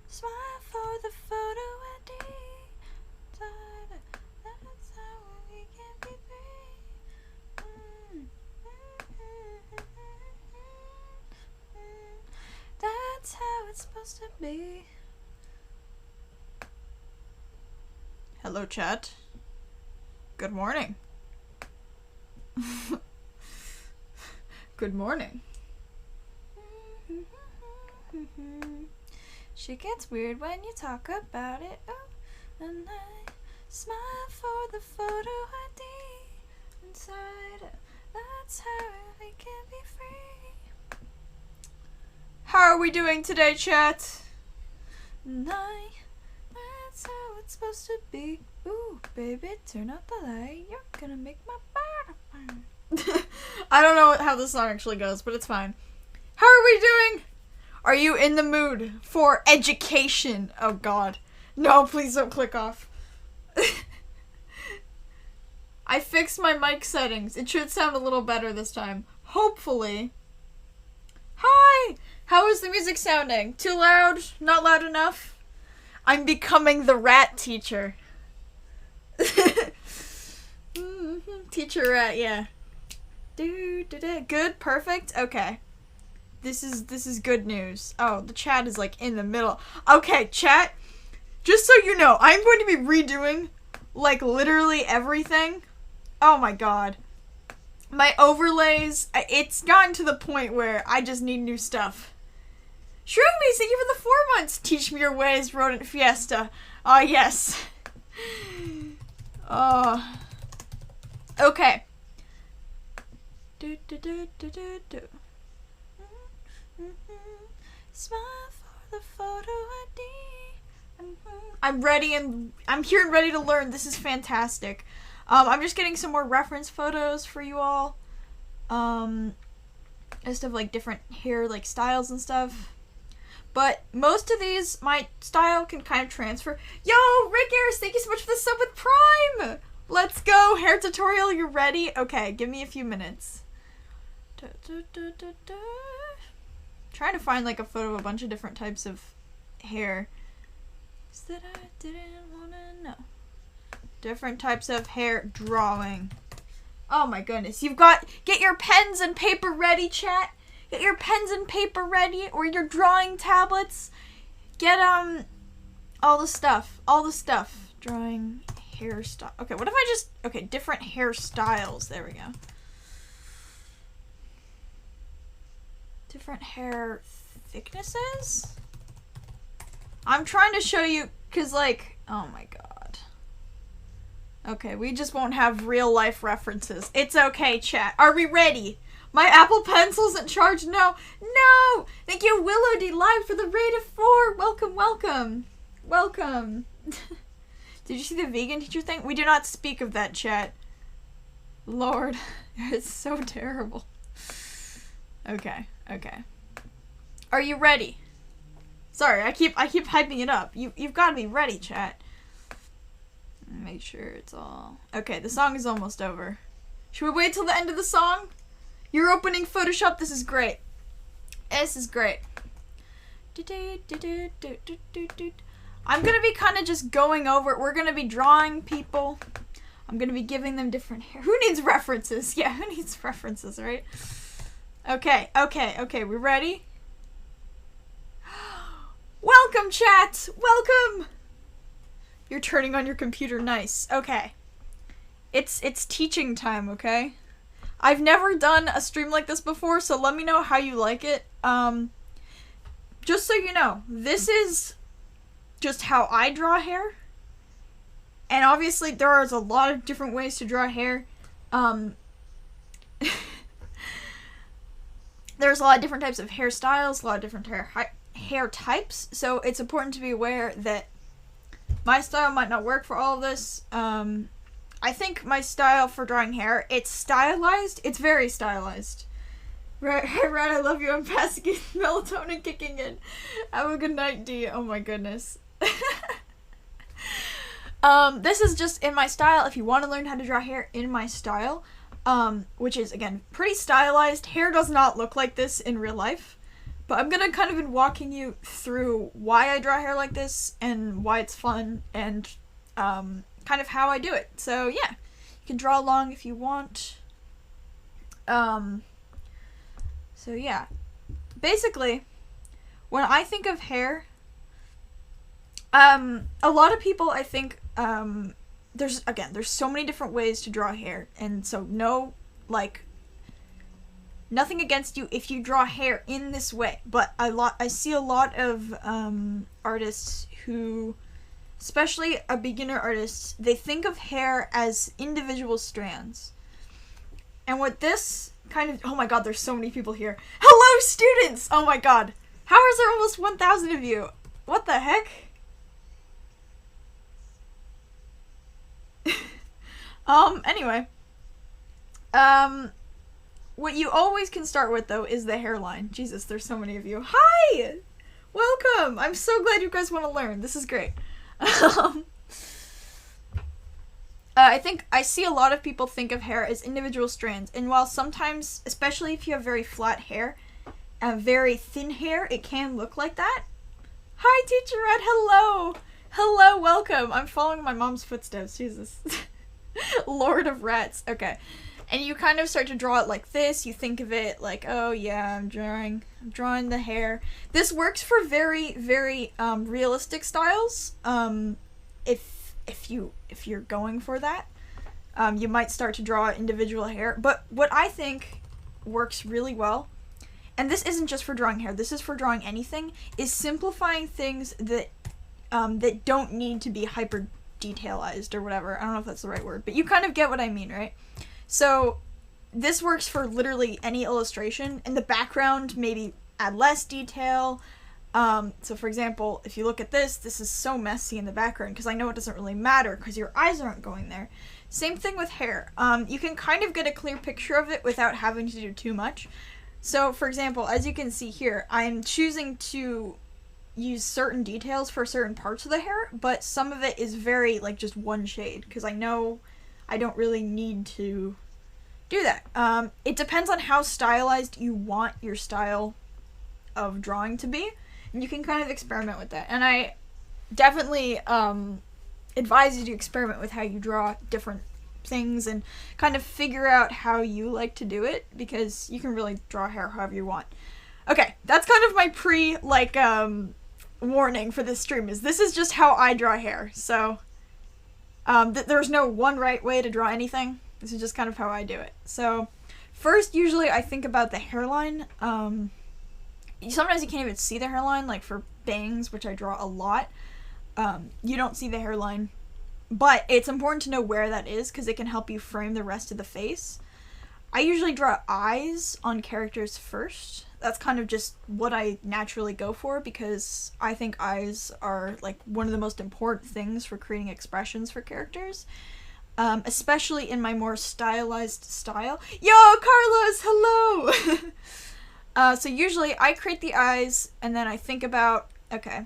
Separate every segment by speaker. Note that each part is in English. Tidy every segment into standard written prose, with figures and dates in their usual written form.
Speaker 1: Smile for the photo ID. That's how we can be free. That's how it's supposed to be. Hello, chat. Good morning. Good morning. She gets weird when you talk about it. Oh, and I smile for the photo ID inside. That's how we can be free. How are we doing today, chat? And that's how it's supposed to be. Ooh, baby, turn out the light. You're gonna make my body burn. I don't know how the song actually goes, but it's fine. How are we doing? Are you in the mood for education? Oh god. No, please don't click off. I fixed my mic settings. It should sound a little better this time. Hopefully. Hi! How is the music sounding? Too loud? Not loud enough? I'm becoming the rat teacher. Teacher rat, yeah. Good, perfect, okay. This is good news. Oh, the chat is like in the middle. Okay, chat, just so you know, I'm going to be redoing like literally everything. Oh my god. My overlays, it's gotten to the point where I just need new stuff. Shroomies, thank you for the 4 months. Teach me your ways, Rodent Fiesta. Ah, yes. Okay. Smile for the photo ID. I'm ready and I'm here and ready to learn. This is fantastic. I'm just getting some more reference photos for you all. Just of like different hair like styles and stuff. But most of these, my style can kind of transfer. Yo, Rick Ayers, thank you so much for the sub with Prime! Let's go! Hair tutorial, you ready? Okay, give me a few minutes. Trying to find like a photo of a bunch of different types of hair. That I didn't wanna know. Different types of hair drawing. Oh my goodness, get your pens and paper ready, chat. Get your pens and paper ready, or your drawing tablets. Get, all the stuff. Drawing, hairstyle. Okay, what if I just, okay, different hairstyles. There we go. Different hair thicknesses? I'm trying to show you, cause like, oh my god. Okay, we just won't have real life references. It's okay, chat. Are we ready? My Apple Pencil isn't charged. No. Thank you, Willow D Live, for the raid of 4. Welcome. Did you see the vegan teacher thing? We do not speak of that, chat. Lord, it's so terrible. Okay. Are you ready? Sorry, I keep hyping it up. You've got to be ready, chat. Make sure it's all... Okay, the song is almost over. Should we wait till the end of the song? You're opening Photoshop. This is great. I'm gonna be kind of just going over it. We're gonna be drawing people. I'm gonna be giving them different hair. Who needs references? Yeah, who needs references, right? Okay. We ready? Welcome, chat. Welcome. You're turning on your computer. Nice. Okay. It's teaching time. Okay. I've never done a stream like this before, so let me know how you like it. Just so you know, this is just how I draw hair. And obviously there is a lot of different ways to draw hair. There's a lot of different types of hairstyles, a lot of different hair types, so it's important to be aware that my style might not work for all of this. I think my style for drawing hair, it's stylized. It's very stylized. Right, I love you. I'm passing in melatonin kicking in. Have a good night, D. Oh my goodness. This is just in my style. If you want to learn how to draw hair in my style, which is, again, pretty stylized. Hair does not look like this in real life, but I'm gonna kind of be walking you through why I draw hair like this, and why it's fun, and, kind of how I do it. So, yeah, you can draw along if you want. So, yeah. Basically, when I think of hair, a lot of people, I think, there's so many different ways to draw hair, and so nothing against you if you draw hair in this way, but I see a lot of, artists who, especially a beginner artist, they think of hair as individual strands. And what this kind of, oh my god, there's so many people here. Hello, students! Oh my god. How is there almost 1,000 of you? What the heck? Anyway. What you always can start with, though, is the hairline. Jesus, there's so many of you. Hi! Welcome! I'm so glad you guys want to learn. This is great. I think I see a lot of people think of hair as individual strands, and while sometimes, especially if you have very flat hair, very thin hair, it can look like that. Hi, Teacher Red, hello! Hello, welcome! I'm following my mom's footsteps, Jesus. Lord of Rats, okay. And you kind of start to draw it like this, you think of it like, oh yeah, I'm drawing the hair. This works for very, very, realistic styles, if you're going for that. You might start to draw individual hair, but what I think works really well, and this isn't just for drawing hair, this is for drawing anything, is simplifying things that don't need to be hyper detailized or whatever. I don't know if that's the right word, but you kind of get what I mean, right? So this works for literally any illustration. In the background, maybe add less detail. So for example, if you look at this is so messy in the background because I know it doesn't really matter because your eyes aren't going there. Same thing with hair. You can kind of get a clear picture of it without having to do too much. So for example, as you can see here, I'm choosing to use certain details for certain parts of the hair, but some of it is very, like, just one shade, because I know I don't really need to do that. It depends on how stylized you want your style of drawing to be, and you can kind of experiment with that. And I definitely advise you to experiment with how you draw different things and kind of figure out how you like to do it, because you can really draw hair however you want. Okay, that's kind of my warning for this stream, is this is just how I draw hair, so there's no one right way to draw anything. This is just kind of how I do it. So first, usually I think about the hairline. Sometimes you can't even see the hairline, like for bangs, which I draw a lot. You don't see the hairline, but it's important to know where that is because it can help you frame the rest of the face. I usually draw eyes on characters first. That's kind of just what I naturally go for because I think eyes are like one of the most important things for creating expressions for characters, especially in my more stylized style. Yo, Carlos, hello! So usually I create the eyes and then I think about, okay,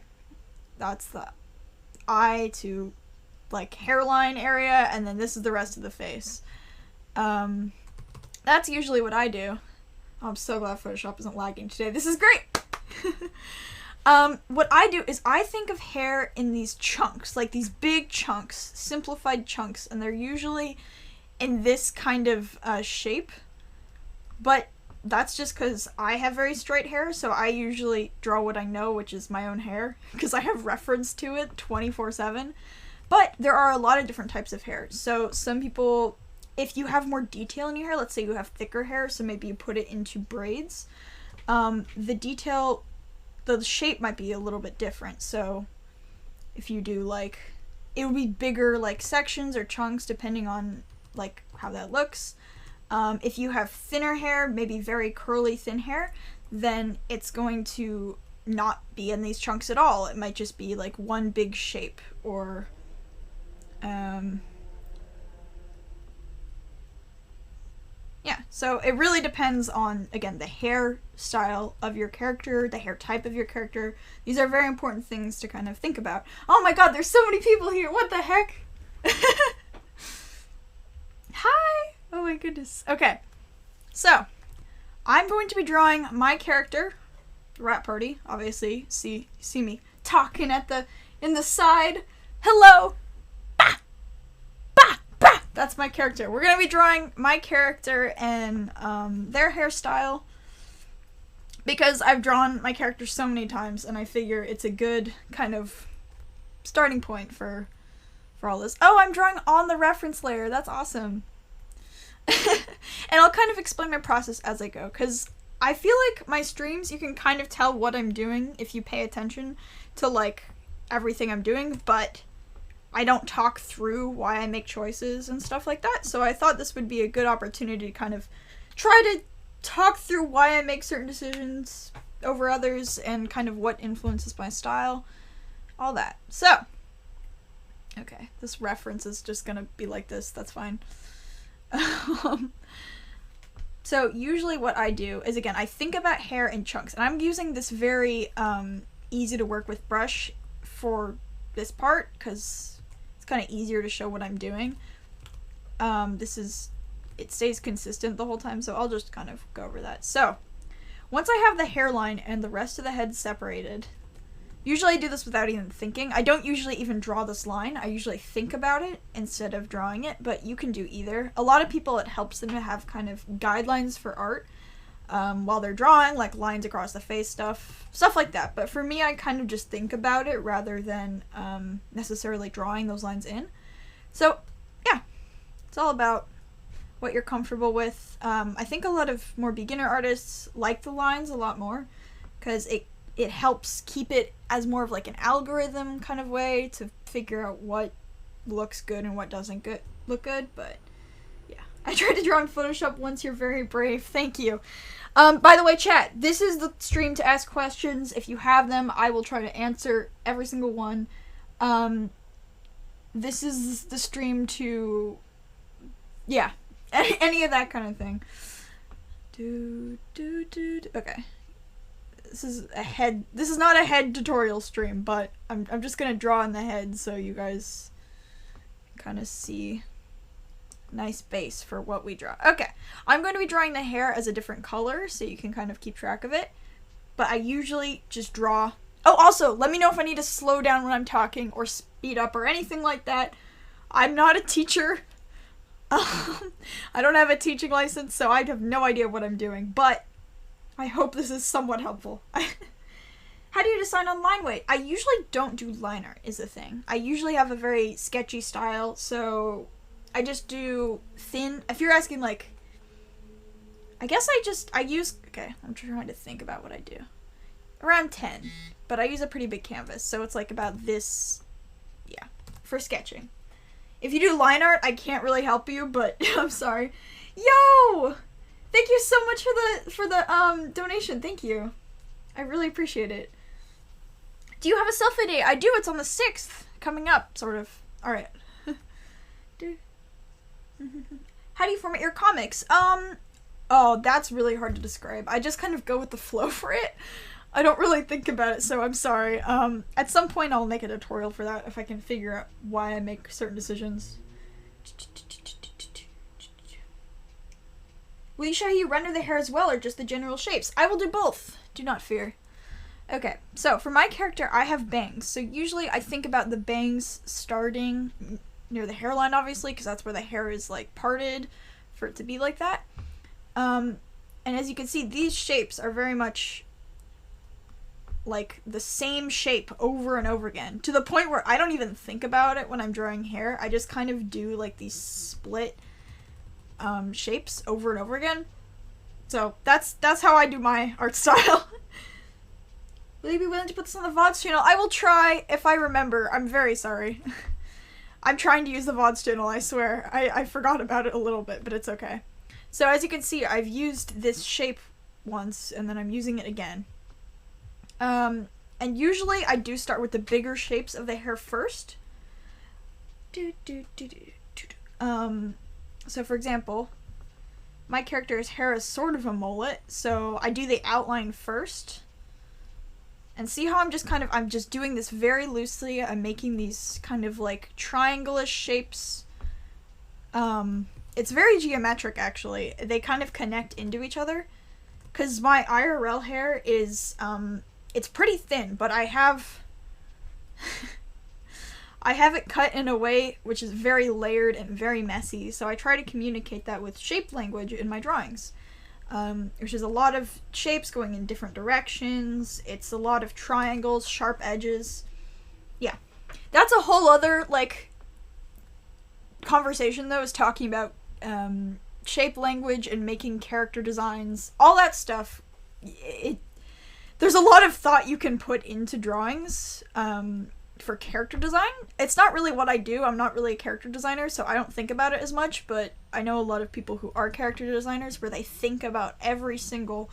Speaker 1: that's the eye to like hairline area, and then this is the rest of the face. That's usually what I do. Oh, I'm so glad Photoshop isn't lagging today. This is great! What I do is I think of hair in these chunks, like these big chunks, simplified chunks, and they're usually in this kind of shape. But that's just because I have very straight hair, so I usually draw what I know, which is my own hair, because I have reference to it 24/7. But there are a lot of different types of hair. So some people, if you have more detail in your hair, let's say you have thicker hair, so maybe you put it into braids, the shape might be a little bit different. So if you do like, it would be bigger like sections or chunks depending on like how that looks. If you have thinner hair, maybe very curly thin hair, then it's going to not be in these chunks at all. It might just be like one big shape, or yeah, so it really depends on, again, the hair style of your character, the hair type of your character. These are very important things to kind of think about. Oh my god, there's so many people here! What the heck? Hi! Oh my goodness. Okay, so I'm going to be drawing my character, Rat Party, obviously. See me talking in the side. Hello. Bah! Bah! Bah! That's my character. We're going to be drawing my character and their hairstyle, because I've drawn my character so many times, and I figure it's a good kind of starting point for all this. Oh, I'm drawing on the reference layer. That's awesome. And I'll kind of explain my process as I go, because I feel like my streams, you can kind of tell what I'm doing if you pay attention to, like, everything I'm doing, but I don't talk through why I make choices and stuff like that, so I thought this would be a good opportunity to kind of try to talk through why I make certain decisions over others and kind of what influences my style, all that. So, okay, this reference is just gonna be like this, that's fine. So usually what I do is, again, I think about hair in chunks, and I'm using this very easy to work with brush for this part because it's kind of easier to show what I'm doing. It stays consistent the whole time, so I'll just kind of go over that. So once I have the hairline and the rest of the head separated, usually I do this without even thinking. I don't usually even draw this line. I usually think about it instead of drawing it, but you can do either. A lot of people, it helps them to have kind of guidelines for art while they're drawing, like lines across the face, stuff like that. But for me, I kind of just think about it rather than necessarily drawing those lines in. So yeah, it's all about what you're comfortable with. I think a lot of more beginner artists like the lines a lot more because it helps keep it as more of like an algorithm kind of way to figure out what looks good and what doesn't look good. But yeah, I tried to draw in Photoshop once. You're very brave. Thank you. By the way, chat, this is the stream to ask questions. If you have them, I will try to answer every single one. This is the stream to, yeah, any of that kind of thing. Okay. This is not a head tutorial stream, but I'm just gonna draw in the head so you guys kind of see nice base for what we draw. Okay, I'm going to be drawing the hair as a different color so you can kind of keep track of it, but I usually just draw. Oh, also, let me know if I need to slow down when I'm talking or speed up or anything like that. I'm not a teacher. I don't have a teaching license, so I have no idea what I'm doing, but I hope this is somewhat helpful. How do you decide on line weight? I usually don't do line art, is the thing. I usually have a very sketchy style, so I just do thin. If you're asking, like, I guess I use, okay, I'm trying to think about what I do. Around 10, but I use a pretty big canvas, so it's like about this, yeah, for sketching. If you do line art, I can't really help you, but I'm sorry. Yo! Thank you so much for the donation. Thank you. I really appreciate it. Do you have a selfie date? I do. It's on the 6th. Coming up, sort of. Alright. How do you format your comics? Oh, that's really hard to describe. I just kind of go with the flow for it. I don't really think about it, so I'm sorry. At some point I'll make a tutorial for that if I can figure out why I make certain decisions. Will you show how you render the hair as well, or just the general shapes? I will do both. Do not fear. Okay, so for my character, I have bangs. So usually I think about the bangs starting near the hairline, obviously, because that's where the hair is, like, parted for it to be like that. And as you can see, these shapes are very much like the same shape over and over again, to the point where I don't even think about it when I'm drawing hair. I just kind of do like these split shapes over and over again. So that's how I do my art style. Will you be willing to put this on the VODs channel? I will try if I remember. I'm very sorry. I'm trying to use the VODs channel, I swear. I forgot about it a little bit, but it's okay. So as you can see, I've used this shape once, and then I'm using it again. And usually I do start with the bigger shapes of the hair first. So for example, my character's hair is sort of a mullet, so I do the outline first. And see how I'm just doing this very loosely. I'm making these kind of like triangle-ish shapes. it's very geometric, actually. They kind of connect into each other. Because my IRL hair is, it's pretty thin, but I have it cut in a way which is very layered and very messy, so I try to communicate that with shape language in my drawings. Which is a lot of shapes going in different directions. It's a lot of triangles, sharp edges. Yeah. That's a whole other, like, conversation, though, is talking about shape language and making character designs. All that stuff. There's a lot of thought you can put into drawings for character design. It's not really what I do. I'm not really a character designer, so I don't think about it as much, but I know a lot of people who are character designers where they think about every single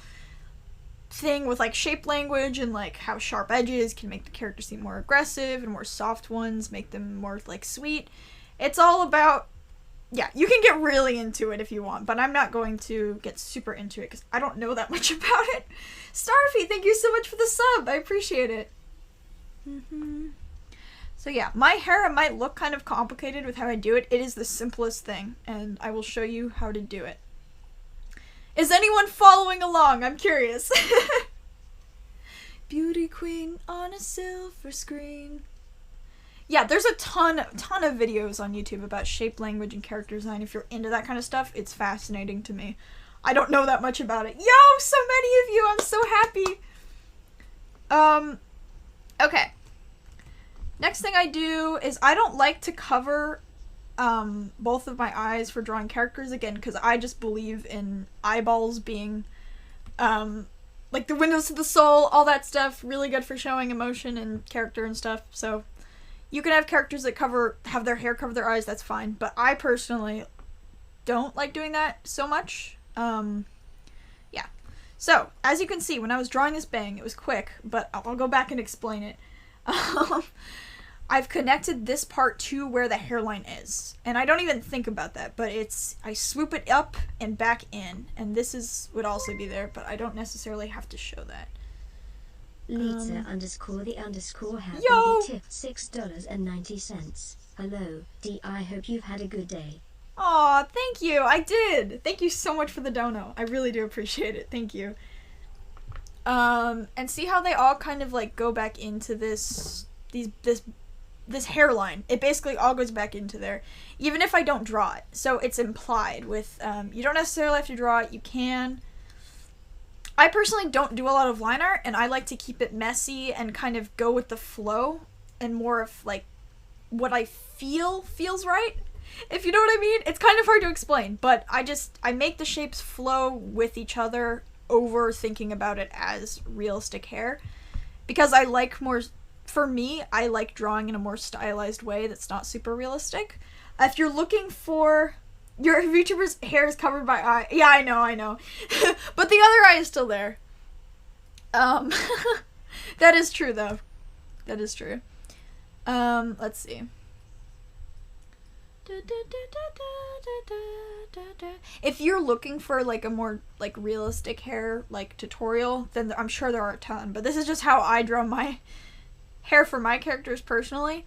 Speaker 1: thing with, like, shape language and, like, how sharp edges can make the character seem more aggressive and more soft ones make them more, like, sweet. It's all about, yeah, you can get really into it if you want, but I'm not going to get super into it because I don't know that much about it. Starfy, thank you so much for the sub. I appreciate it. So yeah, my hair might look kind of complicated with how I do it. It is the simplest thing, and I will show you how to do it. Is anyone following along? I'm curious. Beauty queen on a silver screen. Yeah, there's a ton of videos on YouTube about shape language and character design. If you're into that kind of stuff, it's fascinating to me. I don't know that much about it. Yo, so many of you! I'm so happy! Okay. Next thing I do is I don't like to cover both of my eyes for drawing characters, again, because I just believe in eyeballs being like the windows to the soul, all that stuff, really good for showing emotion and character and stuff. So you can have characters that have their hair cover their eyes, that's fine, but I personally don't like doing that so much. Yeah. So, as you can see, when I was drawing this bang, it was quick, but I'll go back and explain it. I've connected this part to where the hairline is, and I don't even think about that, but I swoop it up and back in, and this would also be there, but I don't necessarily have to show that.
Speaker 2: Lisa _the_ happy tipped $6.90. Hello, D. I hope you've had a good day.
Speaker 1: Aw, thank you. I did. Thank you so much for the dono. I really do appreciate it. Thank you. And see how they all kind of like go back into this hairline. It basically all goes back into there, even if I don't draw it. So it's implied with, you don't necessarily have to draw it. You can. I personally don't do a lot of line art, and I like to keep it messy and kind of go with the flow and more of like what I feels right. If you know what I mean. It's kind of hard to explain, but I make the shapes flow with each other over thinking about it as realistic hair, because I like more, for me, I like drawing in a more stylized way that's not super realistic. If you're looking for your VTuber's hair is covered by eye. Yeah, I know. But the other eye is still there. That is true, though. That is true. Let's see. If you're looking for, like, a more, like, realistic hair, like, tutorial, then I'm sure there are a ton. But this is just how I draw my hair for my characters personally.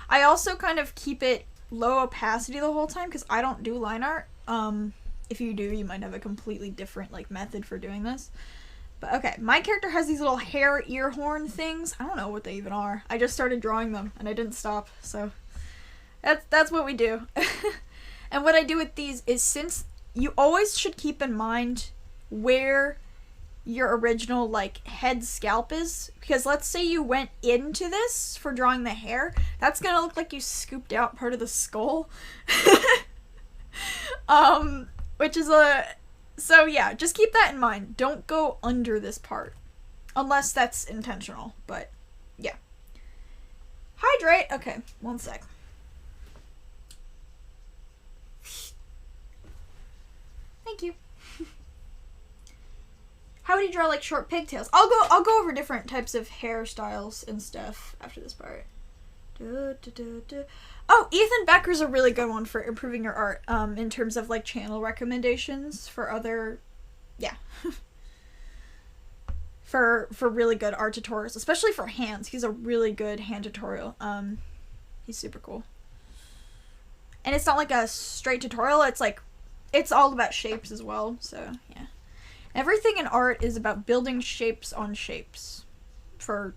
Speaker 1: I also kind of keep it low opacity the whole time because I don't do line art. If you do, you might have a completely different like method for doing this. But okay, my character has these little hair ear horn things. I don't know what they even are. I just started drawing them and I didn't stop, so that's what we do. And what I do with these is, since you always should keep in mind where your original like head scalp is, because let's say you went into this for drawing the hair, that's gonna look like you scooped out part of the skull. Which is so yeah, just keep that in mind. Don't go under this part unless that's intentional, but yeah. Hydrate. Okay, one sec. Thank you. How would you draw like short pigtails? I'll go over different types of hairstyles and stuff after this part. Oh, Ethan Becker's a really good one for improving your art, in terms of like channel recommendations for other, yeah. for really good art tutorials, especially for hands. He's a really good hand tutorial. He's super cool. And it's not like a straight tutorial, it's like it's all about shapes as well, so yeah. Everything in art is about building shapes on shapes for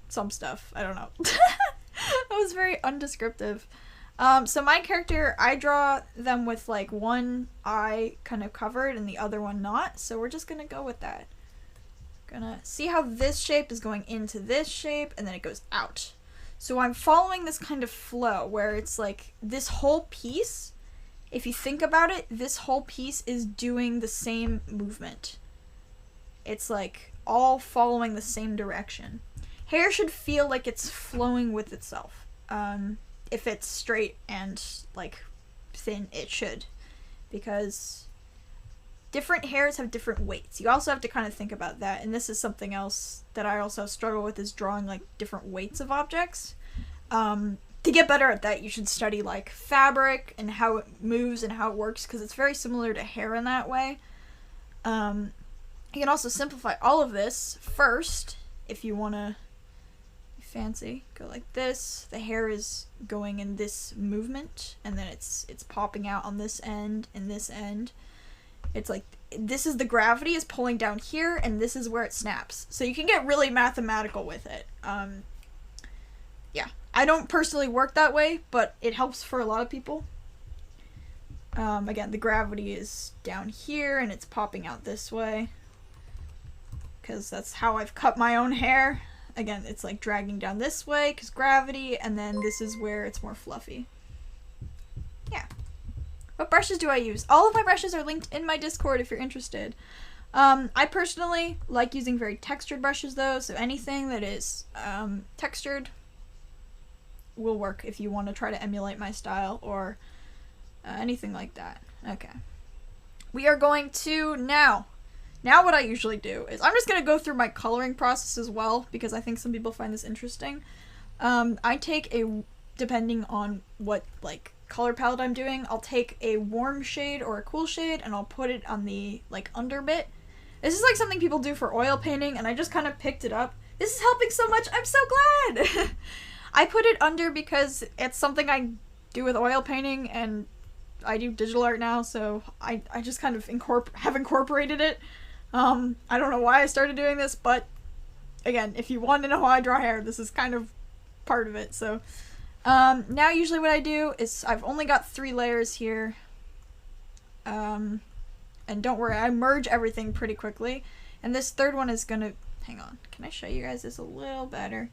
Speaker 1: some stuff. I don't know. That was very undescriptive. So my character, I draw them with like one eye kind of covered and the other one not. So we're just gonna go with that. Gonna see how this shape is going into this shape and then it goes out. So I'm following this kind of flow where it's like this whole piece, if you think about it, this whole piece is doing the same movement. It's like all following the same direction. Hair should feel like it's flowing with itself. If it's straight and like thin, it should, because different hairs have different weights. You also have to kind of think about that, and this is something else that I also struggle with, is drawing like different weights of objects. To get better at that, you should study like fabric and how it moves and how it works, because it's very similar to hair in that way. You can also simplify all of this first if you want to be fancy. Go like this. The hair is going in this movement, and then it's popping out on this end and this end. It's like this is the gravity is pulling down here, and this is where it snaps. So you can get really mathematical with it. Yeah, I don't personally work that way, but it helps for a lot of people. Again, the gravity is down here, and it's popping out this way, because that's how I've cut my own hair. Again, it's like dragging down this way, because gravity, and then this is where it's more fluffy. Yeah. What brushes do I use? All of my brushes are linked in my Discord if you're interested. I personally like using very textured brushes though, so anything that is textured will work if you want to try to emulate my style or anything like that. Okay. We are going to now what I usually do is I'm just going to go through my coloring process as well, because I think some people find this interesting. I take depending on what like color palette I'm doing, I'll take a warm shade or a cool shade and I'll put it on the like under bit. This is like something people do for oil painting, and I just kind of picked it up. This is helping so much. I'm so glad. I put it under because it's something I do with oil painting, and I do digital art now, so I just kind of have incorporated it. I don't know why I started doing this, but again, if you want to know how I draw hair, this is kind of part of it. So now usually what I do is I've only got 3 layers here. And don't worry, I merge everything pretty quickly. And this third one is gonna, hang on, can I show you guys this a little better?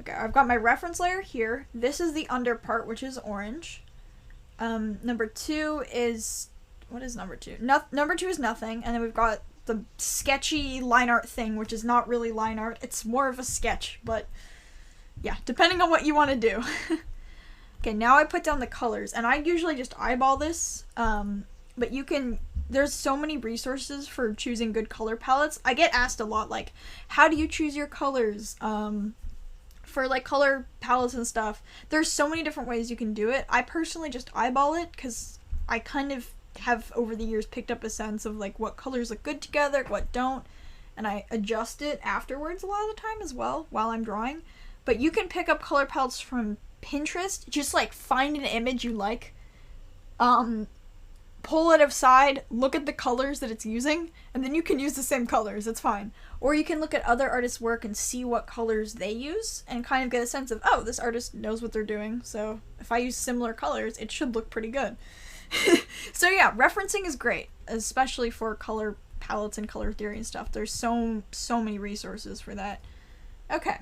Speaker 1: Okay, I've got my reference layer here. This is the under part, which is orange. Number 2 is, what is number 2? Number 2 is nothing, and then we've got the sketchy line art thing, which is not really line art. It's more of a sketch, but yeah, depending on what you want to do. Okay, now I put down the colors, and I usually just eyeball this, but you can, there's so many resources for choosing good color palettes. I get asked a lot, like, how do you choose your colors? For like color palettes and stuff, there's so many different ways you can do it. I personally just eyeball it, because I kind of have over the years picked up a sense of like what colors look good together, what don't, and I adjust it afterwards a lot of the time as well while I'm drawing. But you can pick up color palettes from Pinterest, just like find an image you like, pull it aside, look at the colors that it's using, and then you can use the same colors. It's fine. Or you can look at other artists' work and see what colors they use and kind of get a sense of, oh, this artist knows what they're doing, so if I use similar colors, it should look pretty good. So yeah, referencing is great, especially for color palettes and color theory and stuff. There's so many resources for that. Okay.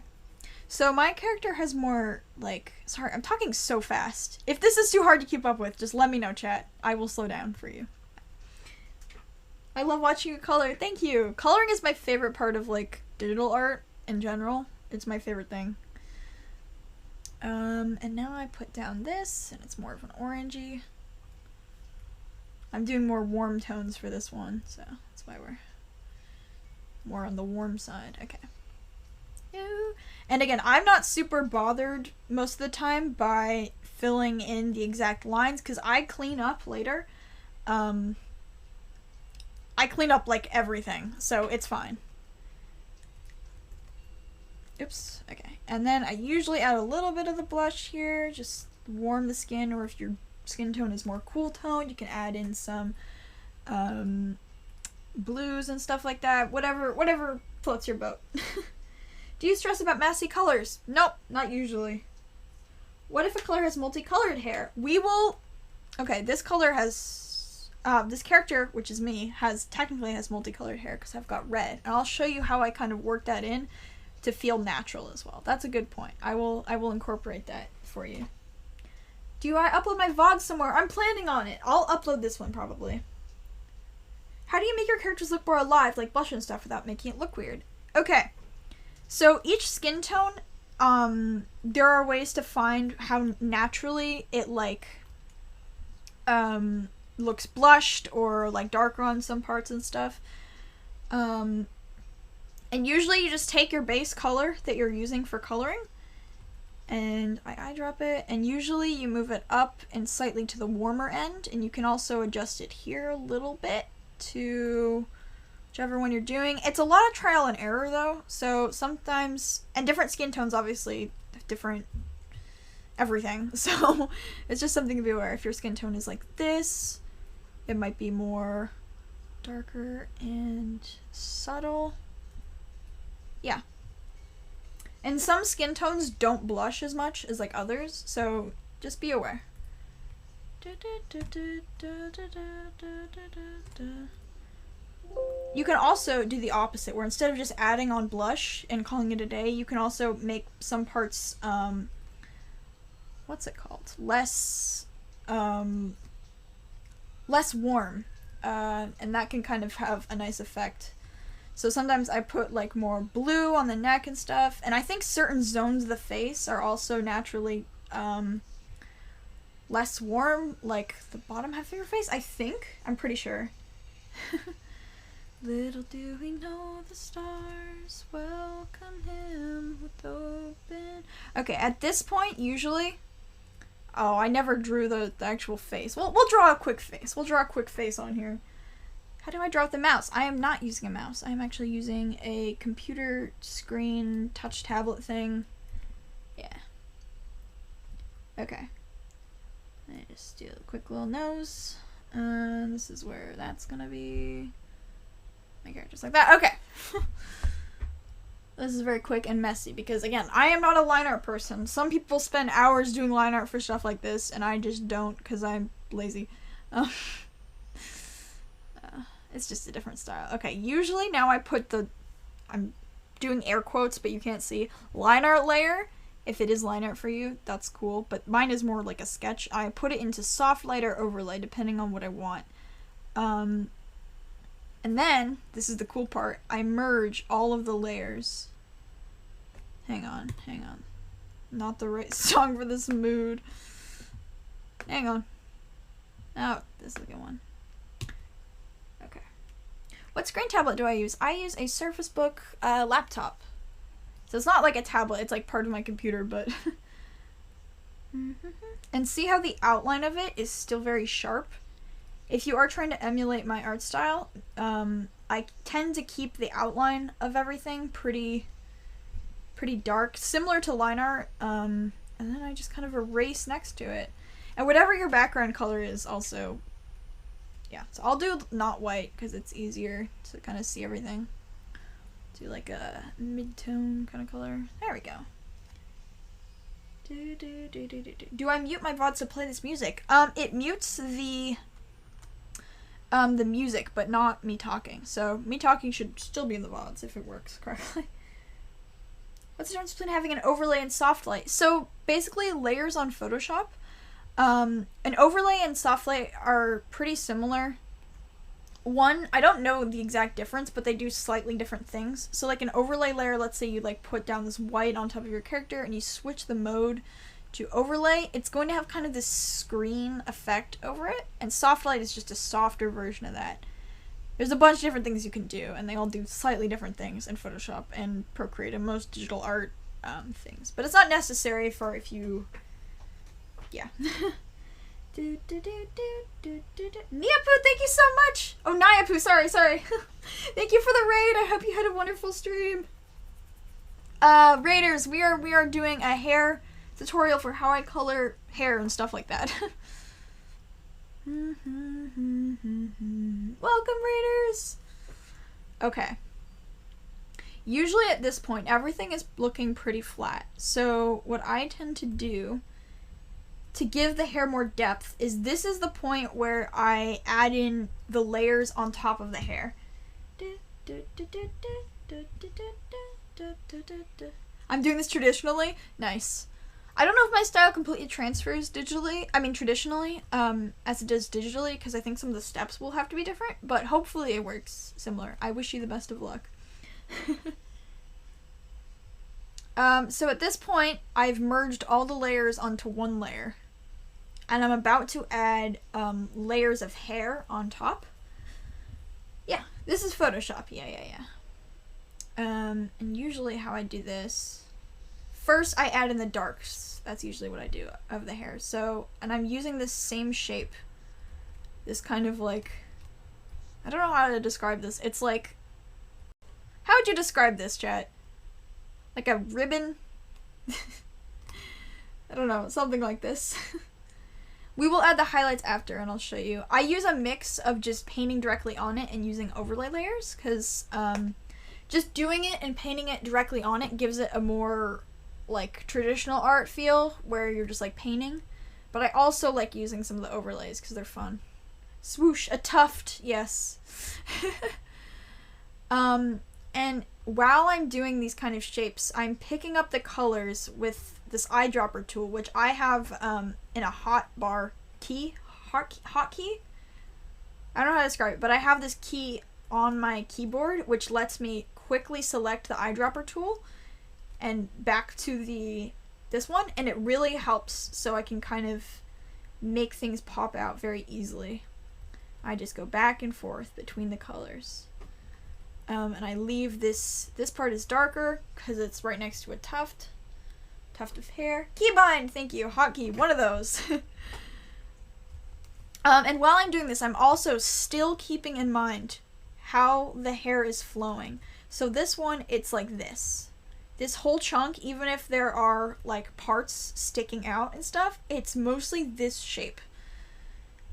Speaker 1: So my character has more, like, sorry, I'm talking so fast. If this is too hard to keep up with, just let me know, chat. I will slow down for you. I love watching you color. Thank you. Coloring is my favorite part of, like, digital art in general. It's my favorite thing. And now I put down this, and it's more of an orangey. I'm doing more warm tones for this one, so that's why we're more on the warm side. Okay. And again, I'm not super bothered most of the time by filling in the exact lines, because I clean up later. I clean up like everything, so it's fine. Oops, okay. And then I usually add a little bit of the blush here, just warm the skin, or if you're skin tone is more cool tone, you can add in some blues and stuff like that. Whatever floats your boat. Do you stress about messy colors? Nope, not usually. What if a color has multicolored hair? We will... Okay, this color has... this character, which is me, technically has multicolored hair because I've got red. And I'll show you how I kind of work that in to feel natural as well. That's a good point. I will incorporate that for you. Do I upload my VOD somewhere? I'm planning on it. I'll upload this one probably. How do you make your characters look more alive, like blush and stuff, without making it look weird? Okay. So each skin tone, there are ways to find how naturally it like looks blushed or like darker on some parts and stuff. And usually you just take your base color that you're using for coloring and I eyedrop it, and usually you move it up and slightly to the warmer end, and you can also adjust it here a little bit to whichever one you're doing. It's a lot of trial and error though, so sometimes, and different skin tones obviously have different everything, so it's just something to be aware. If your skin tone is like this, it might be more darker and subtle. Yeah. And some skin tones don't blush as much as like others, so just be aware. You can also do the opposite, where instead of just adding on blush and calling it a day, you can also make some parts, what's it called? Less warm, and that can kind of have a nice effect. So sometimes I put like more blue on the neck and stuff, and I think certain zones of the face are also naturally less warm, like the bottom half of your face, I think. I'm pretty sure. Little do we know the stars welcome him with open... Okay, at this point, usually... Oh, I never drew the actual face. Well, we'll draw a quick face. We'll draw a quick face on here. How do I draw with the mouse? I am not using a mouse. I am actually using a computer screen touch tablet thing. Yeah. Okay. I just do a quick little nose. This is where that's gonna be. My character's like that. Okay. This is very quick and messy because, again, I am not a line art person. Some people spend hours doing line art for stuff like this, and I just don't because I'm lazy. It's just a different style. Okay, usually now I put I'm doing air quotes, but you can't see, line art layer. If it is line art for you, that's cool, but mine is more like a sketch. I put it into soft light or overlay, depending on what I want. And then, this is the cool part, I merge all of the layers. Hang on. Not the right song for this mood. Hang on. Oh, this is a good one. Okay. What screen tablet do I use? I use a Surface Book laptop. So it's not like a tablet, it's like part of my computer, but... And see how the outline of it is still very sharp? If you are trying to emulate my art style, I tend to keep the outline of everything pretty dark, similar to line art, and then I just kind of erase next to it. And whatever your background color is also, yeah, so I'll do not white because it's easier to kind of see everything. Do like a mid-tone kind of color. There we go. Do I mute my VODs to play this music? It mutes the music, but not me talking. So me talking should still be in the VODs if it works correctly. What's the difference between having an overlay and soft light? So basically layers on Photoshop. An overlay and soft light are pretty similar. One, I don't know the exact difference, but they do slightly different things. So like an overlay layer, let's say you like put down this white on top of your character and you switch the mode to overlay, it's going to have kind of this screen effect over it, and soft light is just a softer version of that. There's a bunch of different things you can do, and they all do slightly different things in Photoshop and Procreate and most digital art things. But it's not necessary for if you... Yeah. Niapu, thank you so much! Oh, Niapu, sorry. Thank you for the raid. I hope you had a wonderful stream. Raiders, we are doing a hair tutorial for how I color hair and stuff like that. Welcome, readers! Okay. Usually at this point, everything is looking pretty flat. So what I tend to do to give the hair more depth is this is the point where I add in the layers on top of the hair. I'm doing this traditionally. Nice. I don't know if my style completely transfers traditionally, as it does digitally, because I think some of the steps will have to be different, but hopefully it works similar. I wish you the best of luck. So at this point, I've merged all the layers onto one layer, and I'm about to add layers of hair on top. Yeah, this is Photoshop, yeah. And usually how I do this, first I add in the darks. That's usually what I do of the hair. So, and I'm using this same shape. This kind of like, I don't know how to describe this. It's like, how would you describe this, chat? Like a ribbon? I don't know, something like this. We will add the highlights after and I'll show you. I use a mix of just painting directly on it and using overlay layers, because just doing it and painting it directly on it gives it a more like traditional art feel where you're just like painting. But I also like using some of the overlays because they're fun. Swoosh, a tuft, yes. And while I'm doing these kind of shapes, I'm picking up the colors with this eyedropper tool, which I have in a hotkey. I don't know how to describe it, but I have this key on my keyboard which lets me quickly select the eyedropper tool and back to this one, and it really helps so I can kind of make things pop out very easily. I just go back and forth between the colors. And I leave this part is darker because it's right next to a tuft of hair. Keybind, thank you, hotkey, one of those. And while I'm doing this, I'm also still keeping in mind how the hair is flowing. So this one, it's like this. This whole chunk, even if there are like parts sticking out and stuff, it's mostly this shape.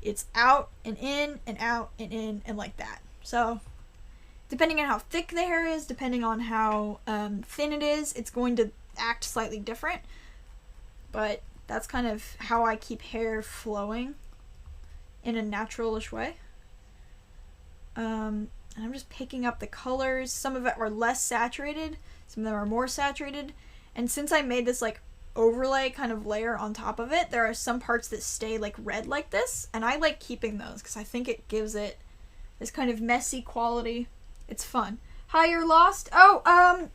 Speaker 1: It's out and in and out and in and like that. So depending on how thick the hair is, depending on how thin it is, it's going to act slightly different. But that's kind of how I keep hair flowing in a naturalish way. And I'm just picking up the colors. Some of it are less saturated, some of them are more saturated. And since I made this like overlay kind of layer on top of it, there are some parts that stay like red like this, and I like keeping those because I think it gives it this kind of messy quality. It's fun. Hi, you're lost? Oh,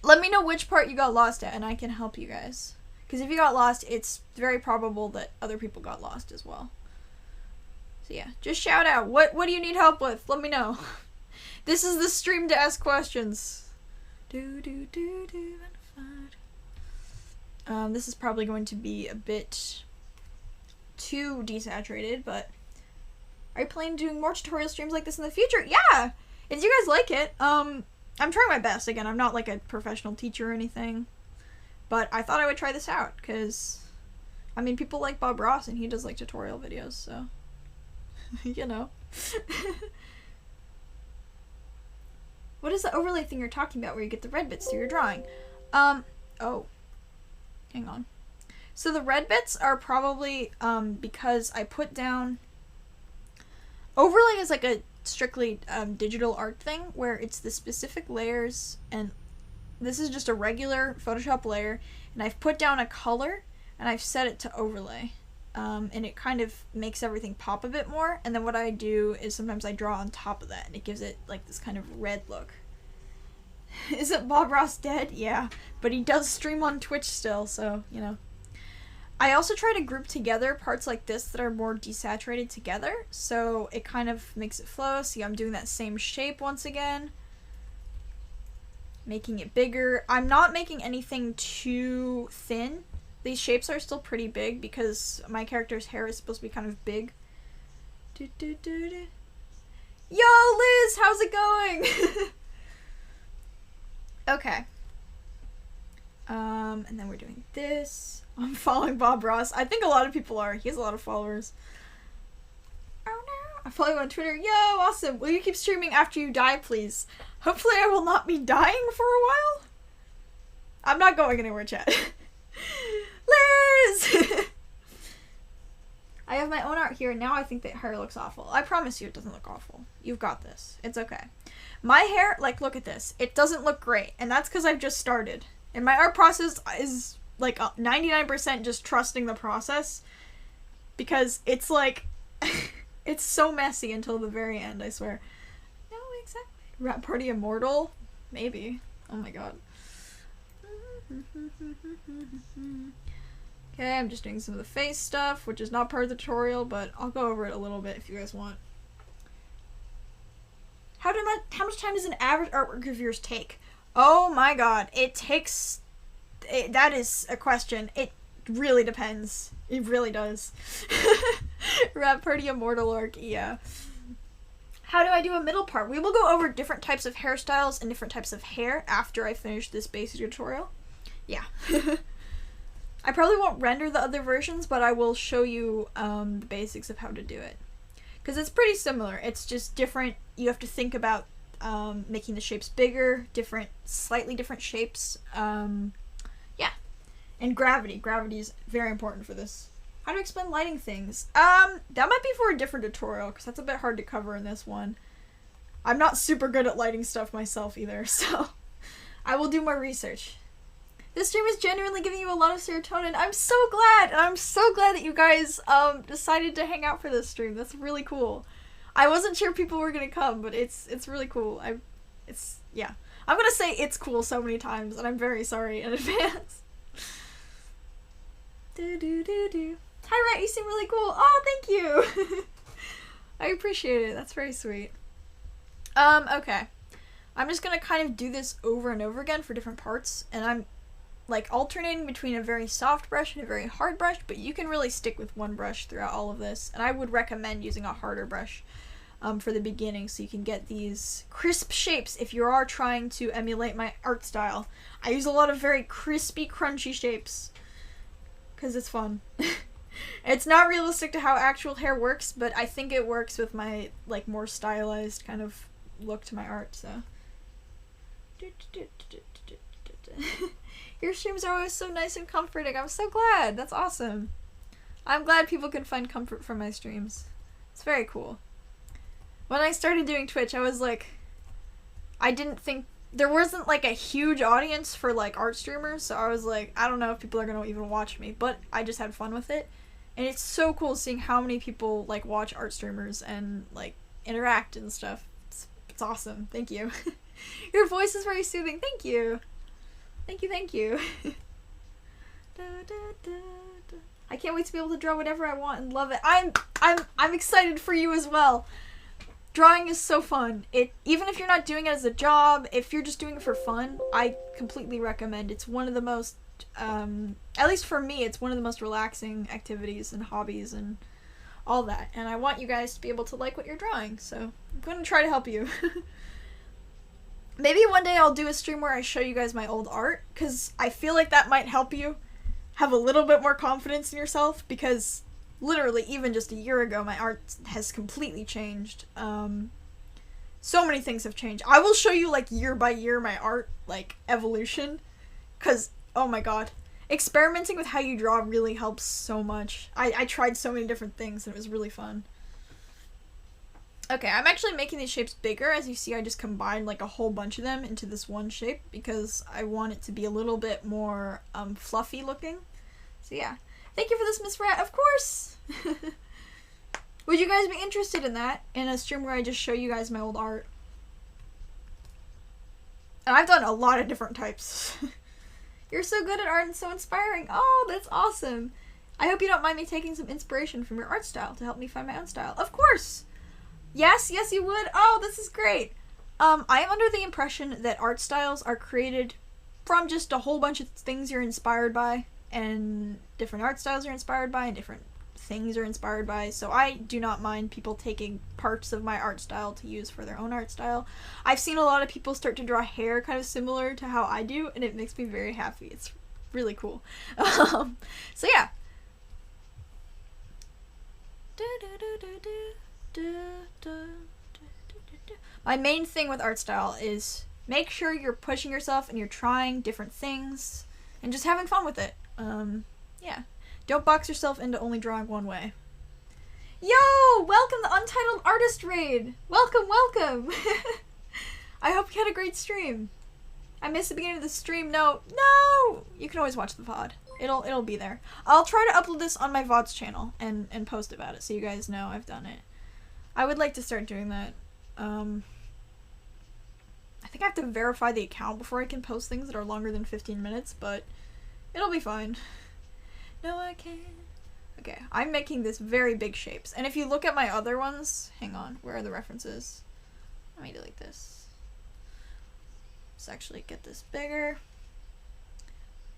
Speaker 1: let me know which part you got lost at and I can help you guys. Because if you got lost, it's very probable that other people got lost as well. So yeah, just shout out. What do you need help with? Let me know. This is the stream to ask questions. This is probably going to be a bit too desaturated, but are you planning on doing more tutorial streams like this in the future? Yeah! If you guys like it, I'm trying my best. Again, I'm not like a professional teacher or anything, but I thought I would try this out, because, I mean, people like Bob Ross, and he does like tutorial videos, so, you know. What is the overlay thing you're talking about where you get the red bits through your drawing? Oh. Hang on. So the red bits are probably, because I put down... Overlay is like a strictly digital art thing where it's the specific layers, and this is just a regular Photoshop layer, and I've put down a color and I've set it to overlay, and it kind of makes everything pop a bit more. And then what I do is sometimes I draw on top of that and it gives it like this kind of red look. Isn't Bob Ross dead? Yeah, but he does stream on Twitch still, so you know. I also try to group together parts like this that are more desaturated together, so it kind of makes it flow. See, I'm doing that same shape once again, making it bigger. I'm not making anything too thin. These shapes are still pretty big because my character's hair is supposed to be kind of big. Yo, Liz, how's it going? Okay. And then we're doing this. I'm following Bob Ross. I think a lot of people are. He has a lot of followers. I follow you on Twitter. Yo, awesome. Will you keep streaming after you die, please? Hopefully I will not be dying for a while. I'm not going anywhere, chat. Liz! I have my own art here, and now I think that hair looks awful. I promise you it doesn't look awful. You've got this. It's okay. My hair, like, look at this. It doesn't look great, and that's because I've just started. And my art process is, like, 99% just trusting the process. Because it's, like, it's so messy until the very end, I swear. No, exactly. Rap Party Immortal? Maybe. Oh my god. Okay, I'm just doing some of the face stuff, which is not part of the tutorial, but I'll go over it a little bit if you guys want. How much time does an average artwork of yours take? Oh my god, it takes... that is a question. It really depends. It really does. Rap Party Immortal arc, yeah. How do I do a middle part? We will go over different types of hairstyles and different types of hair after I finish this basic tutorial. Yeah. I probably won't render the other versions, but I will show you the basics of how to do it. Because it's pretty similar. It's just different. You have to think about making the shapes bigger, slightly different shapes. Yeah. And gravity. Gravity is very important for this. How to explain lighting things? That might be for a different tutorial, because that's a bit hard to cover in this one. I'm not super good at lighting stuff myself either, so I will do more research. This stream is genuinely giving you a lot of serotonin. I'm so glad! And I'm so glad that you guys decided to hang out for this stream. That's really cool. I wasn't sure people were gonna come, but it's really cool. Yeah. I'm gonna say it's cool so many times, and I'm very sorry in advance. Hi, Rhett, you seem really cool. Oh, thank you! I appreciate it. That's very sweet. Okay. I'm just gonna kind of do this over and over again for different parts, and I'm like alternating between a very soft brush and a very hard brush, but you can really stick with one brush throughout all of this, and I would recommend using a harder brush for the beginning so you can get these crisp shapes if you are trying to emulate my art style. I use a lot of very crispy, crunchy shapes because it's fun. It's not realistic to how actual hair works, but I think it works with my like more stylized kind of look to my art, so. Your streams are always so nice and comforting. I'm so glad. That's awesome. I'm glad people can find comfort from my streams. It's very cool. When I started doing Twitch, I was like, I didn't think, there wasn't like a huge audience for like art streamers, so I was like, I don't know if people are gonna even watch me, but I just had fun with it. And it's so cool seeing how many people like watch art streamers and like interact and stuff. It's awesome. Thank you. Your voice is very soothing. Thank you. Thank you, thank you. I can't wait to be able to draw whatever I want and love it. I'm excited for you as well. Drawing is so fun. Even if you're not doing it as a job, if you're just doing it for fun, I completely recommend. It's one of the most, at least for me, it's one of the most relaxing activities and hobbies and all that. And I want you guys to be able to like what you're drawing, so I'm going to try to help you. Maybe one day I'll do a stream where I show you guys my old art, because I feel like that might help you have a little bit more confidence in yourself, because literally even just a year ago my art has completely changed. So many things have changed. I will show you like year by year my art like evolution, because oh my god, experimenting with how you draw really helps so much. I tried so many different things and it was really fun. Okay, I'm actually making these shapes bigger. As you see, I just combined like a whole bunch of them into this one shape because I want it to be a little bit more fluffy looking. So yeah. Thank you for this, Miss Rat. Of course! Would you guys be interested in that? In a stream where I just show you guys my old art? And I've done a lot of different types. You're so good at art and so inspiring. Oh, that's awesome. I hope you don't mind me taking some inspiration from your art style to help me find my own style. Of course! Yes, yes you would. Oh, this is great. I am under the impression that art styles are created from just a whole bunch of things you're inspired by, and different art styles you're inspired by, and different things you're inspired by, so I do not mind people taking parts of my art style to use for their own art style. I've seen a lot of people start to draw hair kind of similar to how I do, and it makes me very happy. It's really cool. So yeah. My main thing with art style is make sure you're pushing yourself and you're trying different things and just having fun with it. Yeah. Don't box yourself into only drawing one way. Yo! Welcome to Untitled Artist Raid! Welcome, welcome! I hope you had a great stream. I missed the beginning of the stream. No! You can always watch the VOD. It'll be there. I'll try to upload this on my VOD's channel and post about it so you guys know I've done it. I would like to start doing that. I think I have to verify the account before I can post things that are longer than 15 minutes, but it'll be fine. No, I can't. Okay, I'm making this very big shapes. And if you look at my other ones, hang on, where are the references? Let me delete this. Let's actually get this bigger.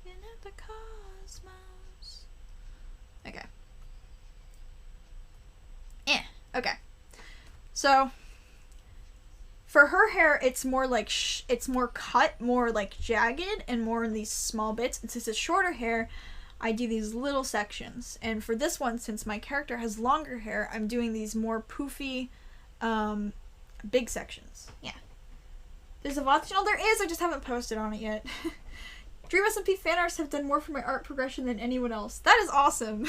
Speaker 1: In the cosmos. Okay. Okay. So, for her hair, it's more like, it's more cut, more like jagged, and more in these small bits. And since it's shorter hair, I do these little sections. And for this one, since my character has longer hair, I'm doing these more poofy, big sections. Yeah. There's a VOD channel? There is, I just haven't posted on it yet. Dream SMP fan arts have done more for my art progression than anyone else. That is awesome.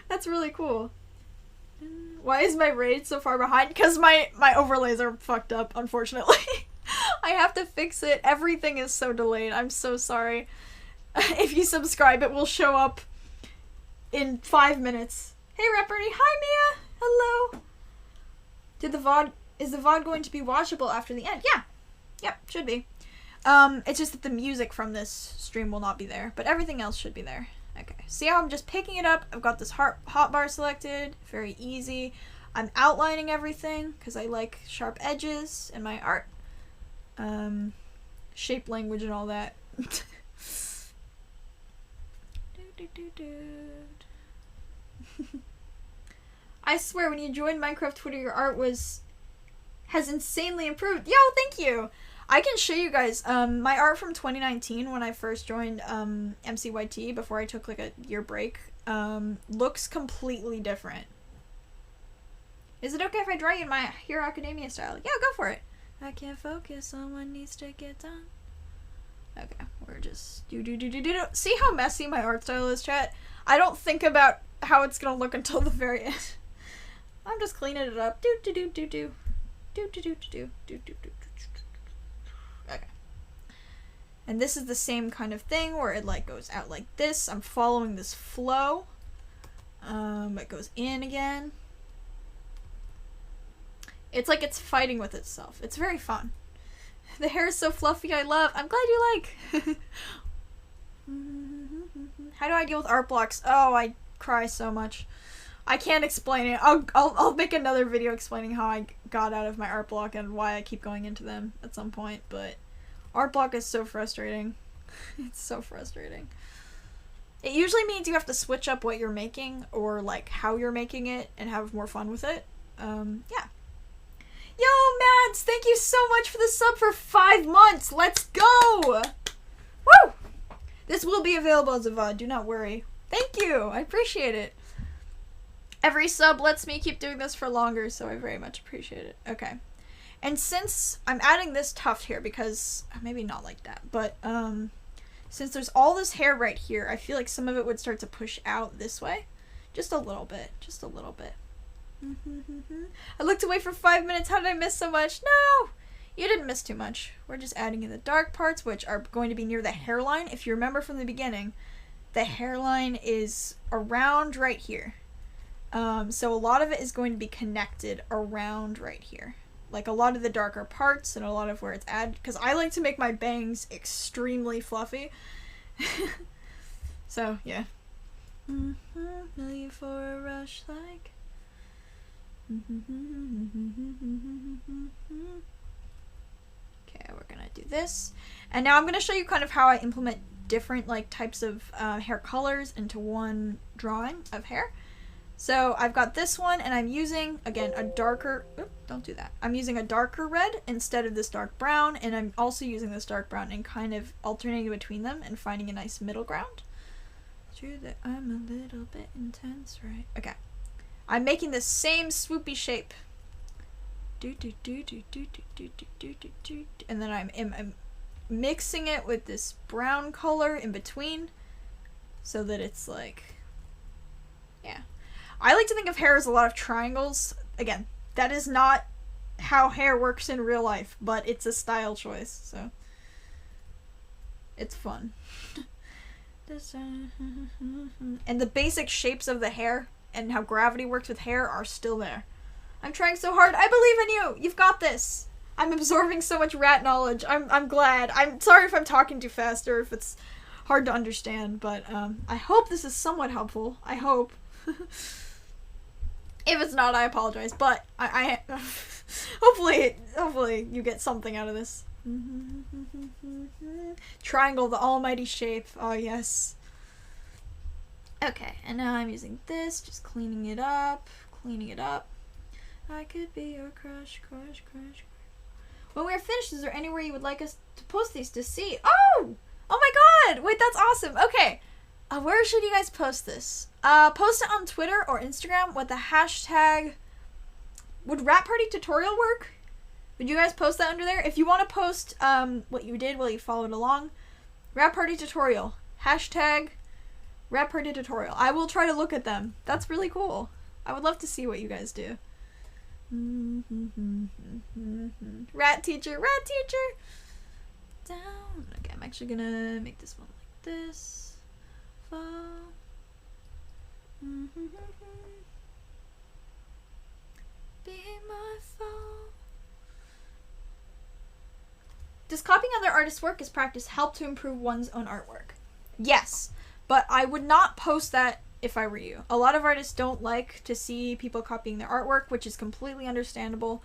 Speaker 1: That's really cool. Why is my raid so far behind? Because my overlays are fucked up, unfortunately. I have to fix it. Everything is so delayed. I'm so sorry. If you subscribe, it will show up in 5 minutes. Hey, Rapperty. Hi, Mia. Hello. Is the VOD going to be watchable after the end? Yeah. Yep, should be. It's just that the music from this stream will not be there, but everything else should be there. Okay, see how I'm just picking it up? I've got this hotbar selected, very easy. I'm outlining everything, because I like sharp edges in my art. Shape language and all that. I swear, when you joined Minecraft Twitter, your art has insanely improved. Yo, thank you! I can show you guys my art from 2019 when I first joined MCYT before I took like a year break. Looks completely different. Is it okay if I draw you in my Hero Academia style? Yeah, go for it. I can't focus on what needs to get done. Okay, we're just do. See how messy my art style is, chat? I don't think about how it's gonna look until the very end. I'm just cleaning it up. Do. Okay. And this is the same kind of thing where it like goes out like this. I'm following this flow. It goes in again. It's like it's fighting with itself. It's very fun. The hair is so fluffy, I love. I'm glad you like. How do I deal with art blocks? Oh, I cry so much. I can't explain it. I'll make another video explaining how I got out of my art block and why I keep going into them at some point, but art block is so frustrating. It's so frustrating. It usually means you have to switch up what you're making or like how you're making it and have more fun with it. Yeah. Yo, Mads, thank you so much for the sub for 5 months. Let's go. Woo! This will be available as a VOD, do not worry. Thank you, I appreciate it. Every sub lets me keep doing this for longer, so I very much appreciate it. Okay. And since I'm adding this tuft here, because, maybe not like that, but, since there's all this hair right here, I feel like some of it would start to push out this way. Just a little bit. Just a little bit. I looked away for 5 minutes. How did I miss so much? No! You didn't miss too much. We're just adding in the dark parts, which are going to be near the hairline. If you remember from the beginning, the hairline is around right here. So a lot of it is going to be connected around right here. Like a lot of the darker parts and a lot of where it's added. Because I like to make my bangs extremely fluffy. So, yeah. Leave for a rush like... Okay, we're gonna do this. And now I'm gonna show you kind of how I implement different like types of hair colors into one drawing of hair. So I've got this one, and I'm using, again, a darker, don't do that. I'm using a darker red instead of this dark brown, and I'm also using this dark brown and kind of alternating between them and finding a nice middle ground. True that I'm a little bit intense, right? Okay. I'm making the same swoopy shape. And then I'm mixing it with this brown color in between so that it's like, yeah. I like to think of hair as a lot of triangles. Again, that is not how hair works in real life, but it's a style choice, so it's fun. And the basic shapes of the hair and how gravity works with hair are still there. I'm trying so hard. I believe in you. You've got this. I'm absorbing so much rat knowledge. I'm glad. I'm sorry if I'm talking too fast or if it's hard to understand, but I hope this is somewhat helpful. I hope. If it's not, I apologize, but I hopefully you get something out of this. Triangle, the almighty shape. Oh, yes. Okay, and now I'm using this, just cleaning it up. I could be your crush. When we are finished, is there anywhere you would like us to post these to see? Oh my god! Wait, that's awesome. Okay. Where should you guys post this? Post it on Twitter or Instagram with the hashtag... Would Rat Party Tutorial work? Would you guys post that under there? If you want to post what you did while you followed along, Rat Party Tutorial. Hashtag Rat Party Tutorial. I will try to look at them. That's really cool. I would love to see what you guys do. Rat teacher. Down. Okay, I'm actually gonna make this one like this. Be my foe. Does copying other artists' work as practice help to improve one's own artwork? Yes, but I would not post that if I were you. A lot of artists don't like to see people copying their artwork, which is completely understandable.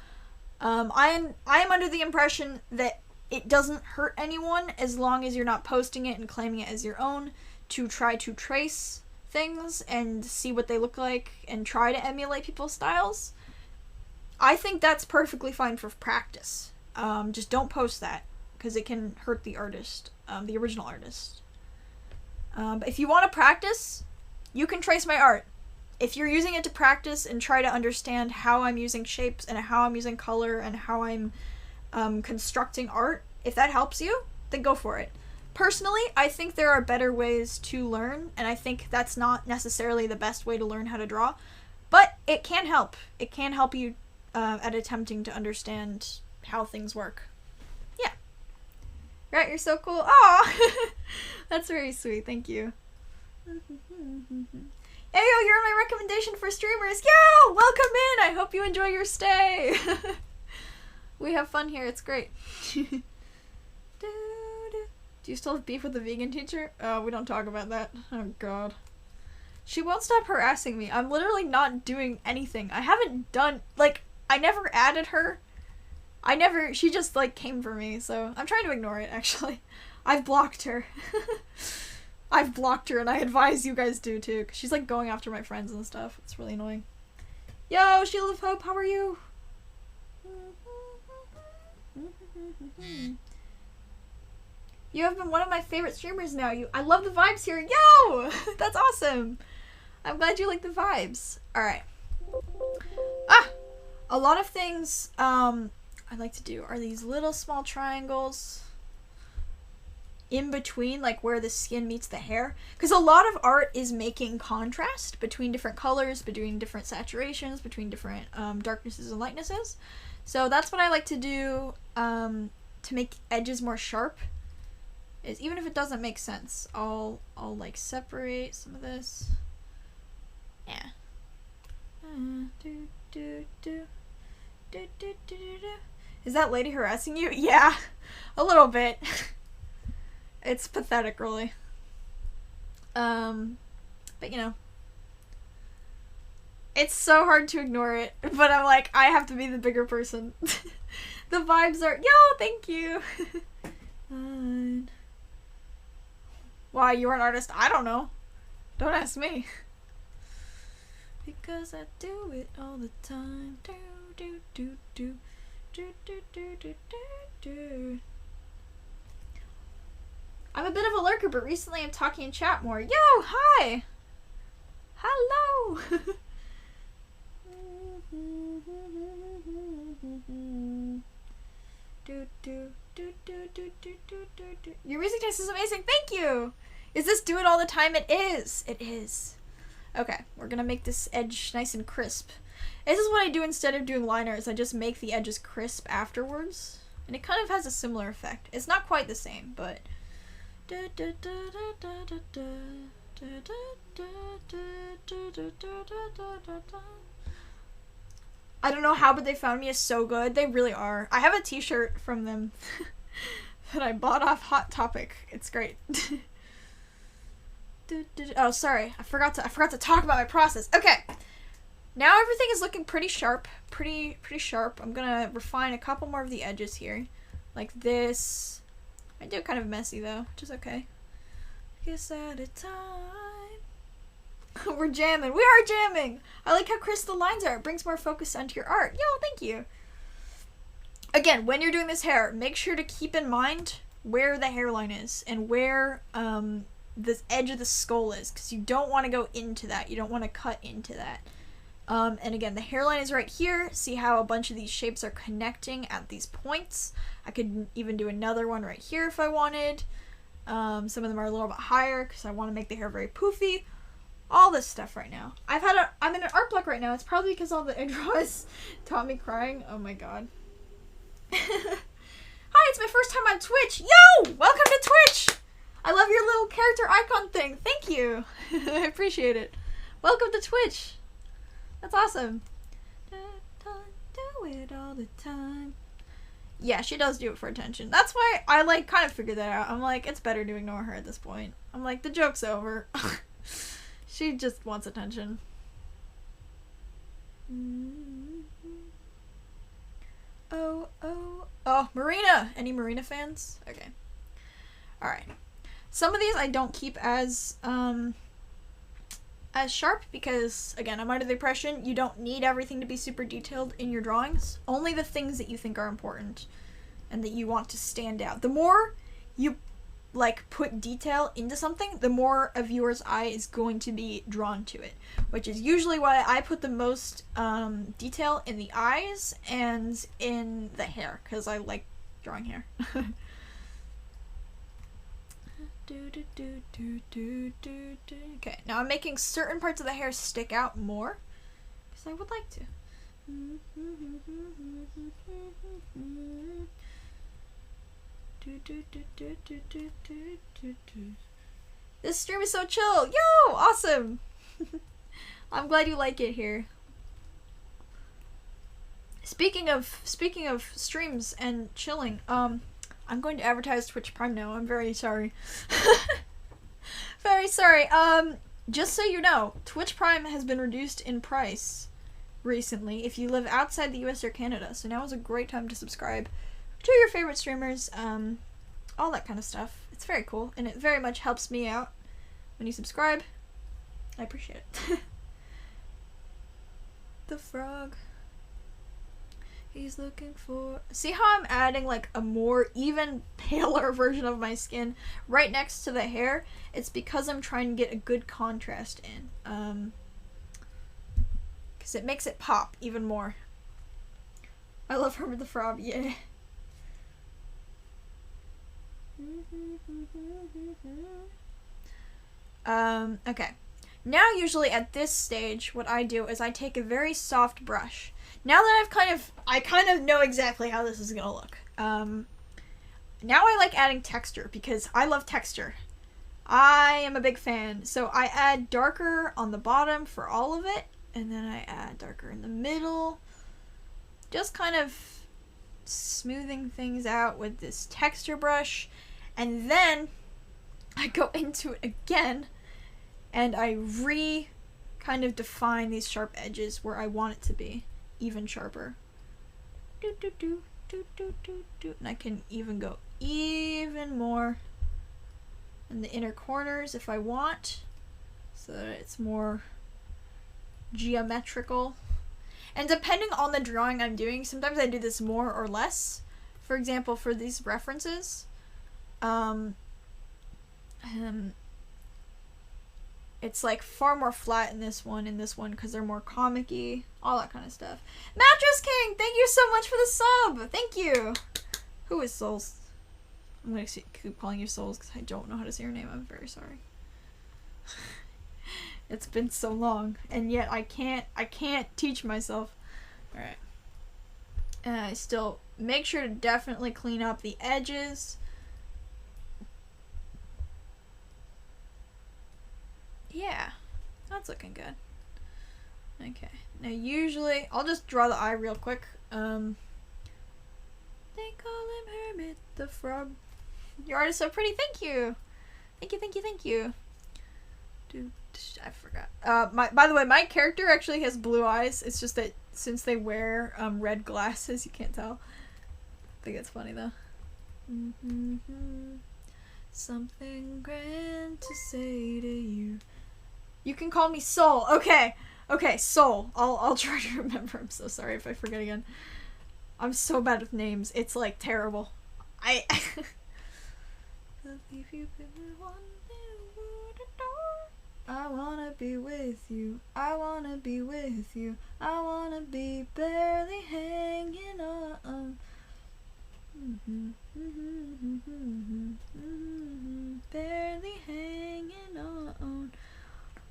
Speaker 1: I am under the impression that it doesn't hurt anyone as long as you're not posting it and claiming it as your own, to try to trace things and see what they look like and try to emulate people's styles. I think that's perfectly fine for practice. Just don't post that because it can hurt the artist, the original artist. But if you want to practice, you can trace my art. If you're using it to practice and try to understand how I'm using shapes and how I'm using color and how I'm constructing art, if that helps you, then go for it. Personally, I think there are better ways to learn, and I think that's not necessarily the best way to learn how to draw, but it can help. It can help you at attempting to understand how things work. Yeah. Rat, you're so cool. Aw! That's very sweet. Thank you. Ayo, you're my recommendation for streamers. Yo! Welcome in! I hope you enjoy your stay. We have fun here. It's great. Do you still have beef with the vegan teacher? Oh, we don't talk about that. Oh, God. She won't stop harassing me. I'm literally not doing anything. I haven't done... Like, I never added her. She just, like, came for me, so... I'm trying to ignore it, actually. I've blocked her. I've blocked her, and I advise you guys do, too. 'Cause she's, like, going after my friends and stuff. It's really annoying. Yo, Shield of Hope, how are you? You have been one of my favorite streamers now. I love the vibes here. Yo! That's awesome. I'm glad you like the vibes. Alright. A lot of things I like to do are these little small triangles in between, like where the skin meets the hair. Because a lot of art is making contrast between different colors, between different saturations, between different darknesses and lightnesses. So that's what I like to do to make edges more sharp. Is even if it doesn't make sense, I'll like separate some of this. Yeah. Is that lady harassing you? Yeah, a little bit. It's pathetic, really. But you know, it's so hard to ignore it. But I'm like, I have to be the bigger person. The vibes are, yo, thank you. Why, you're an artist? I don't know. Don't ask me. Because I do it all the time. Do, do, do, do. Do, do, do, do, do, do. I'm a bit of a lurker, but recently I'm talking in chat more. Yo, hi! Hello! Your music taste is amazing. Thank you. Is this do it all the time? It is. It is. Okay, we're gonna make this edge nice and crisp. This is what I do instead of doing liners. I just make the edges crisp afterwards. And it kind of has a similar effect. It's not quite the same, but... I don't know how, but They Found Me is so good. They really are. I have a t-shirt from them that I bought off Hot Topic. It's great. Oh, sorry. I forgot to talk about my process. Okay. Now everything is looking pretty sharp. Pretty sharp. I'm gonna refine a couple more of the edges here. Like this. I do kind of messy though, which is okay. Kiss at a time. We're jamming. We are jamming. I like how crisp the lines are. It brings more focus onto your art. Yo, thank you. Again, when you're doing this hair, make sure to keep in mind where the hairline is and where the edge of the skull is, because you don't want to go into that. You don't want to cut into that. And again, the hairline is right here. See how a bunch of these shapes are connecting at these points? I could even do another one right here if I wanted. Some of them are a little bit higher because I want to make the hair very poofy. All this stuff right now. I'm in an art block right now. It's probably because all the intros taught me crying. Oh my god. Hi, it's my first time on Twitch. Yo! Welcome to Twitch! I love your little character icon thing. Thank you. I appreciate it. Welcome to Twitch. That's awesome. Do it all the time. Yeah, she does do it for attention. That's why I like kind of figured that out. I'm like, it's better to ignore her at this point. I'm like, the joke's over. She just wants attention. Oh, Marina! Any Marina fans? Okay. Alright. Some of these I don't keep as sharp because, again, I'm under the impression you don't need everything to be super detailed in your drawings. Only the things that you think are important and that you want to stand out. The more you put detail into something, the more a viewer's eye is going to be drawn to it, which is usually why I put the most detail in the eyes and in the hair, because I like drawing hair. Okay, now I'm making certain parts of the hair stick out more because I would like to. This stream is so chill. Yo, awesome. I'm glad you like it here. Speaking of streams and chilling, I'm going to advertise Twitch Prime now. I'm very sorry. Very sorry. Just so you know, Twitch Prime has been reduced in price recently if you live outside the US or Canada. So now is a great time to subscribe to your favorite streamers, all that kind of stuff. It's very cool, and it very much helps me out when you subscribe. I appreciate it. The frog. He's looking for... See how I'm adding like a more even paler version of my skin right next to the hair? It's because I'm trying to get a good contrast in. Because it makes it pop even more. I love Herbert the Frog, yeah. Okay. Now usually at this stage, what I do is I take a very soft brush. Now that I kind of know exactly how this is gonna look. Now I like adding texture because I love texture. I am a big fan. So I add darker on the bottom for all of it, and then I add darker in the middle. Just kind of smoothing things out with this texture brush. And then I go into it again and I kind of define these sharp edges where I want it to be even sharper. And I can even go even more in the inner corners if I want, so that it's more geometrical. And depending on the drawing I'm doing, sometimes I do this more or less. For example, for these references, it's like far more flat in this one because they're more comic-y, all that kind of stuff. Mattress King, thank you so much for the sub. Thank you. Who is Souls? I'm gonna keep calling you Souls because I don't know how to say your name. I'm very sorry. It's been so long, and yet I can't teach myself. All right. And I still make sure to definitely clean up the edges. Yeah, that's looking good. Okay. Now usually I'll just draw the eye real quick. They call him Hermit the Frog. Your art is so pretty. Thank you. Thank you. Thank you. Thank you. Dude, I forgot. By the way, my character actually has blue eyes. It's just that since they wear red glasses, you can't tell. I think it's funny though. Something grand to say to you. You can call me Soul. Okay. Okay, Soul. I'll try to remember. I'm so sorry if I forget again. I'm so bad with names. It's like terrible. I wanna be with you. I wanna be with you. I wanna be barely hanging on. Barely hanging on.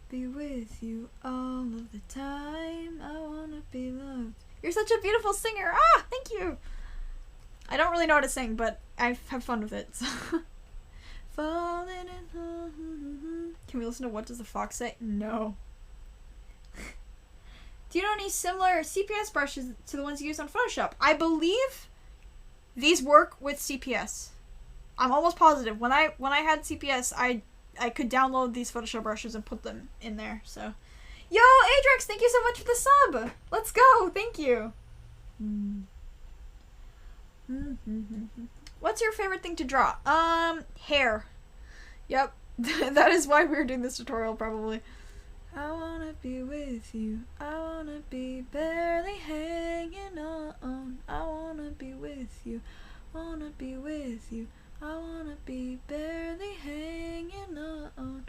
Speaker 1: Be with you all of the time. I wanna be loved. You're such a beautiful singer. Ah, thank you. I don't really know how to sing, but I have fun with it. So. Falling in. Can we listen to What Does the Fox Say? No. Do you know any similar CPS brushes to the ones you use on Photoshop? I believe these work with CPS. I'm almost positive. When I had CPS, I could download these Photoshop brushes and put them in there. So, yo, Adrex, thank you so much for the sub. Let's go. Thank you. What's your favorite thing to draw? Hair. Yep. That is why we're doing this tutorial, probably. I wanna be with you. I wanna be barely hanging on. I wanna be with you. Wanna be with you. I wanna be barely hanging on.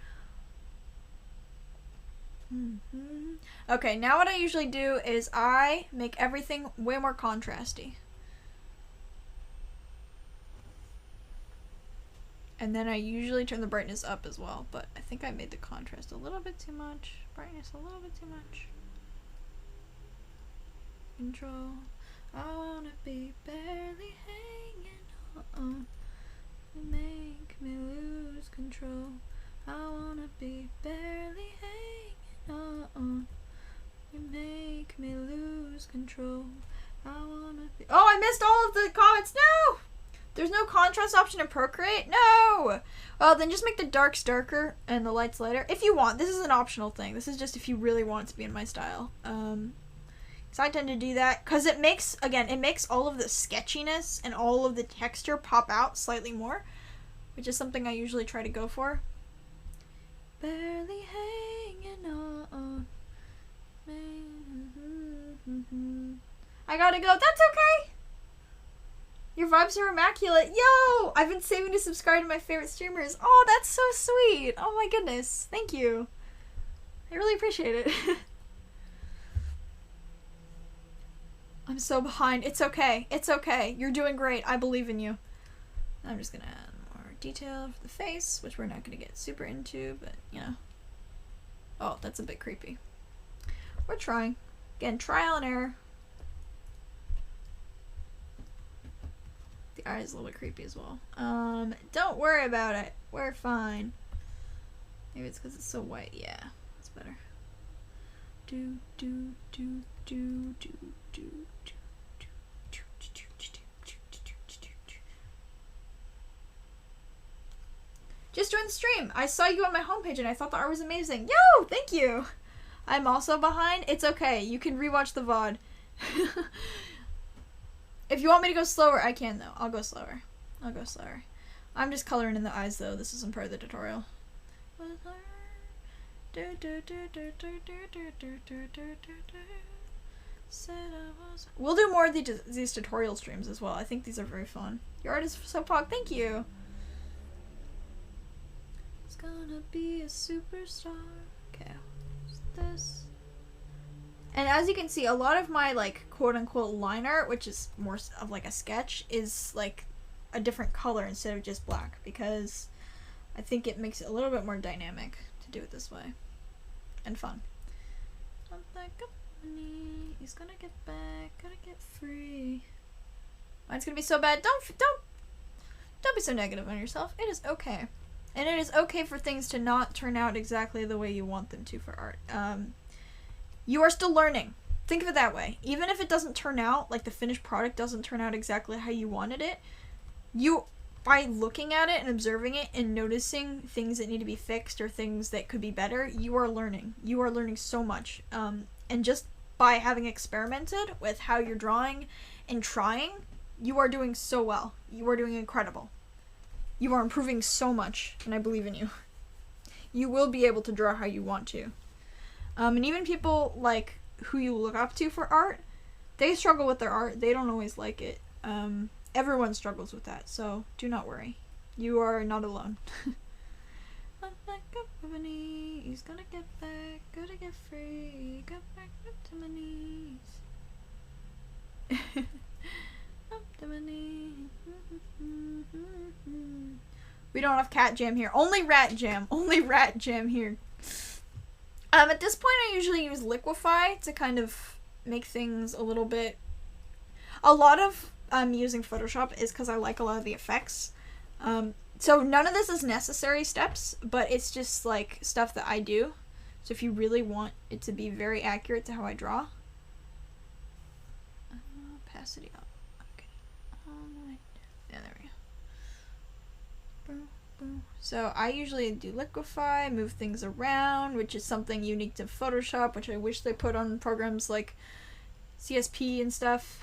Speaker 1: Okay, now what I usually do is I make everything way more contrasty. And then I usually turn the brightness up as well, but I think I made the contrast a little bit too much. Brightness a little bit too much. Control. I wanna be barely hanging on. You make me lose control. I wanna be barely hanging on. You make me lose control. I wanna be. Oh, I missed all of the comments. No! There's no contrast option in Procreate? No! Well, then just make the darks darker and the lights lighter. If you want. This is an optional thing. This is just if you really want it to be in my style. So I tend to do that because it makes, again, it makes all of the sketchiness and all of the texture pop out slightly more, which is something I usually try to go for. Barely hanging on. I gotta go. That's okay! Your vibes are immaculate. Yo! I've been saving to subscribe to my favorite streamers. Oh, that's so sweet. Oh my goodness. Thank you. I really appreciate it. I'm so behind. It's okay. It's okay. You're doing great. I believe in you. I'm just gonna add more detail for the face, which we're not gonna get super into, but you know. Oh, that's a bit creepy. We're trying. Again, trial and error. The eye is a little bit creepy as well. Don't worry about it. We're fine. Maybe it's because it's so white. Yeah, that's better. Just joined the stream. I saw you on my homepage and I thought the art was amazing. Yo, thank you. I'm also behind. It's okay. You can rewatch the VOD. If you want me to go slower, I can though. I'll go slower. I'll go slower. I'm just coloring in the eyes though. This isn't part of the tutorial. We'll do more of these tutorial streams as well. I think these are very fun. Your art is so pog. Thank you. It's gonna be a superstar. Okay. What's this? And as you can see, a lot of my, like, quote-unquote line art, which is more of, like, a sketch, is, like, a different color instead of just black, because I think it makes it a little bit more dynamic to do it this way and fun. He's gonna get back, gonna get free. Mine's gonna be so bad. Don't be so negative on yourself. It is okay. And it is okay for things to not turn out exactly the way you want them to for art. You are still learning. Think of it that way. Even if it doesn't turn out, like the finished product doesn't turn out exactly how you wanted it, you, by looking at it and observing it and noticing things that need to be fixed or things that could be better, you are learning. You are learning so much. And just by having experimented with how you're drawing and trying, you are doing so well. You are doing incredible. You are improving so much, and I believe in you. You will be able to draw how you want to. And even people like who you look up to for art, they struggle with their art. They don't always like it. Everyone struggles with that, so do not worry. You are not alone. He's gonna get back, gonna get free, got back up to my knees. Up to my knees. We don't have cat jam here. Only rat jam. Only rat jam here. At this point, I usually use liquify to kind of make things a little bit... A lot of using Photoshop is because I like a lot of the effects. So none of this is necessary steps, but it's just like stuff that I do. So if you really want it to be very accurate to how I draw, opacity up. Okay. Yeah, there we go. Boom, boom. So I usually do liquify, move things around, which is something unique to Photoshop, which I wish they put on programs like CSP and stuff.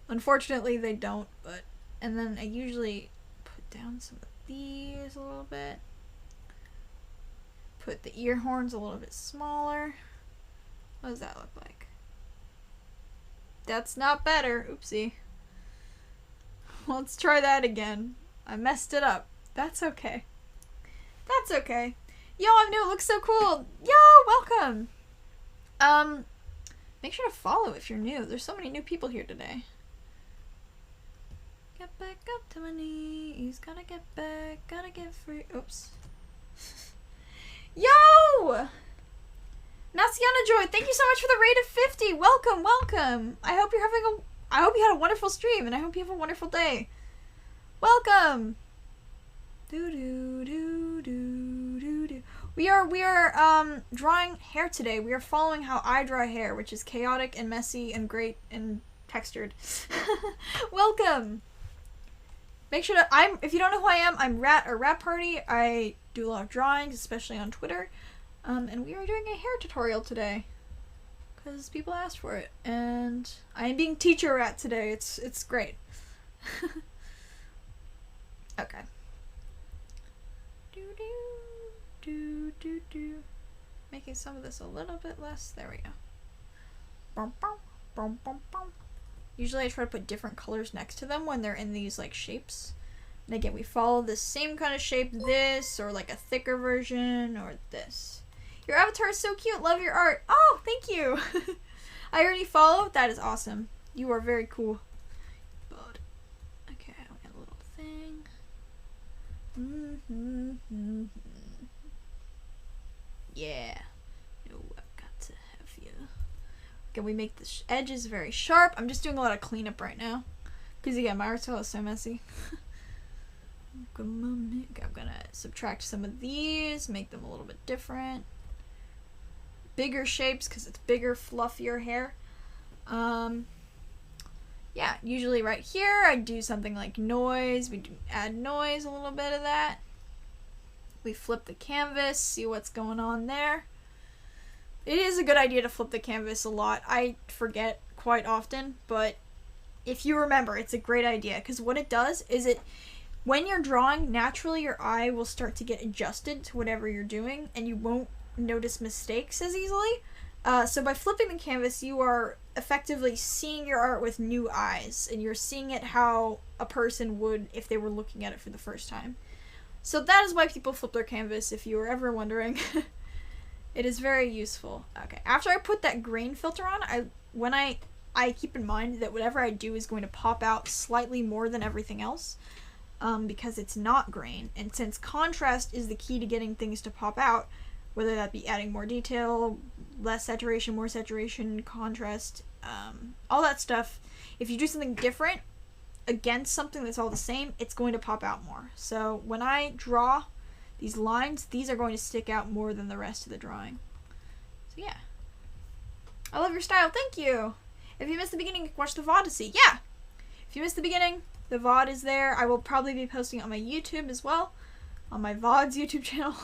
Speaker 1: Unfortunately, they don't. And then I usually put down some of these a little bit. Put the ear horns a little bit smaller. What does that look like? That's not better. Oopsie. Let's try that again. I messed it up. That's okay. That's okay. Yo, I'm new. It looks so cool. Yo, welcome. Make sure to follow if you're new. There's so many new people here today. Get back up to my knees. Gotta get back. Gotta get free. Oops. Yo! Naciana Joy, thank you so much for the raid of 50. Welcome, welcome. I hope you had a wonderful stream, and I hope you have a wonderful day. Welcome. Do do do do do do. We are drawing hair today. We are following how I draw hair, which is chaotic and messy and great and textured. Welcome. Make sure to if you don't know who I am, I'm Rat or Rat Party. I do a lot of drawings, especially on Twitter. And we are doing a hair tutorial today because people asked for it, and I am being teacher rat today. It's great. Okay. Do do do do do. Making some of this a little bit less. There we go. Bum, bum, bum, bum, bum. Usually I try to put different colors next to them when they're in these like shapes. And again, we follow the same kind of shape, this, or like a thicker version, or this. Your avatar is so cute. Love your art. Oh, thank you. I already follow. That is awesome. You are very cool. But okay, I got a little thing. Yeah. No, I've got to have you. Okay, we make the edges very sharp. I'm just doing a lot of cleanup right now. Because again, my art style is so messy. Okay, I'm gonna subtract some of these, make them a little bit different. Bigger shapes because it's bigger, fluffier hair. Yeah, usually right here I do something like noise. We do add noise, a little bit of that. We flip the canvas, see what's going on there. It is a good idea to flip the canvas a lot. I forget quite often, but if you remember, it's a great idea because what it does is when you're drawing, naturally your eye will start to get adjusted to whatever you're doing and you won't notice mistakes as easily. So by flipping the canvas, you are effectively seeing your art with new eyes, and you're seeing it how a person would if they were looking at it for the first time. So that is why people flip their canvas, if you were ever wondering. It is very useful. Okay, after I put that grain filter on, when I I keep in mind that whatever I do is going to pop out slightly more than everything else, because it's not grain. And since contrast is the key to getting things to pop out, whether that be adding more detail, less saturation, more saturation, contrast, all that stuff, if you do something different against something that's all the same, it's going to pop out more. So when I draw these lines, these are going to stick out more than the rest of the drawing. So yeah. I love your style. Thank you. If you missed the beginning, watch the VOD to see. Yeah. If you missed the beginning, the VOD is there. I will probably be posting it on my YouTube as well. On my VOD's YouTube channel.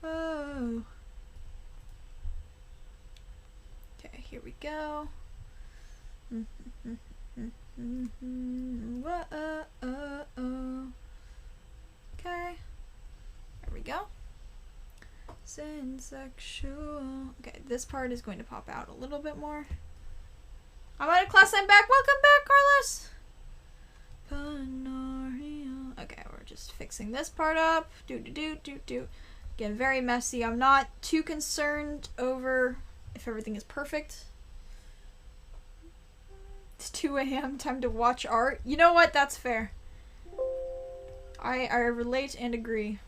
Speaker 1: Oh. Okay, here we go. Okay. There we go. Sexual. Okay, this part is going to pop out a little bit more. I'm out of class, I'm back. Welcome back, Carlos. Okay, we're just fixing this part up. Again, very messy. I'm not too concerned over if everything is perfect. It's 2 a.m. Time to watch art. You know what? That's fair. I relate and agree.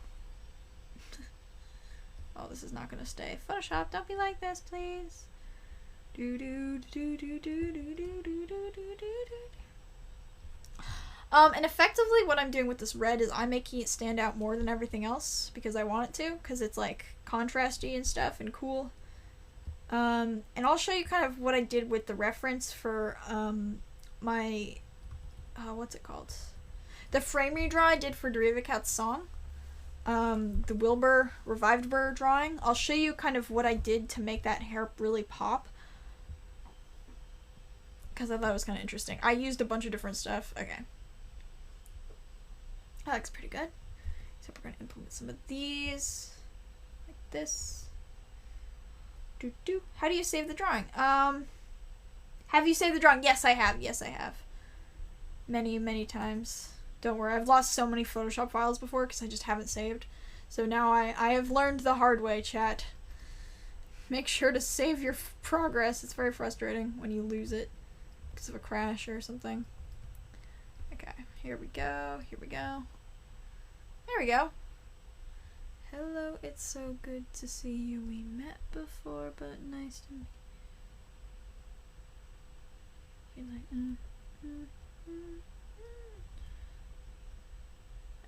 Speaker 1: Oh, this is not gonna stay. Photoshop, don't be like this, please. And effectively what I'm doing with this red is I'm making it stand out more than everything else because I want it to, because it's like contrasty and stuff and cool. And I'll show you kind of what I did with the reference for my what's it called? The frame redraw I did for Derivacat's song. The Wilbur Revived Burr drawing. I'll show you kind of what I did to make that hair really pop, because I thought it was kind of interesting. I used a bunch of different stuff. Okay. That looks pretty good. So we're going to implement some of these. Like this. How do you save the drawing? Have you saved the drawing? Yes, I have. Yes, I have. Many, many times. Don't worry, I've lost so many Photoshop files before because I just haven't saved. So now I have learned the hard way, chat. Make sure to save your progress. It's very frustrating when you lose it because of a crash or something. Okay, here we go. Here we go. There we go. Hello, it's so good to see you. We met before, but nice to meet you. Like,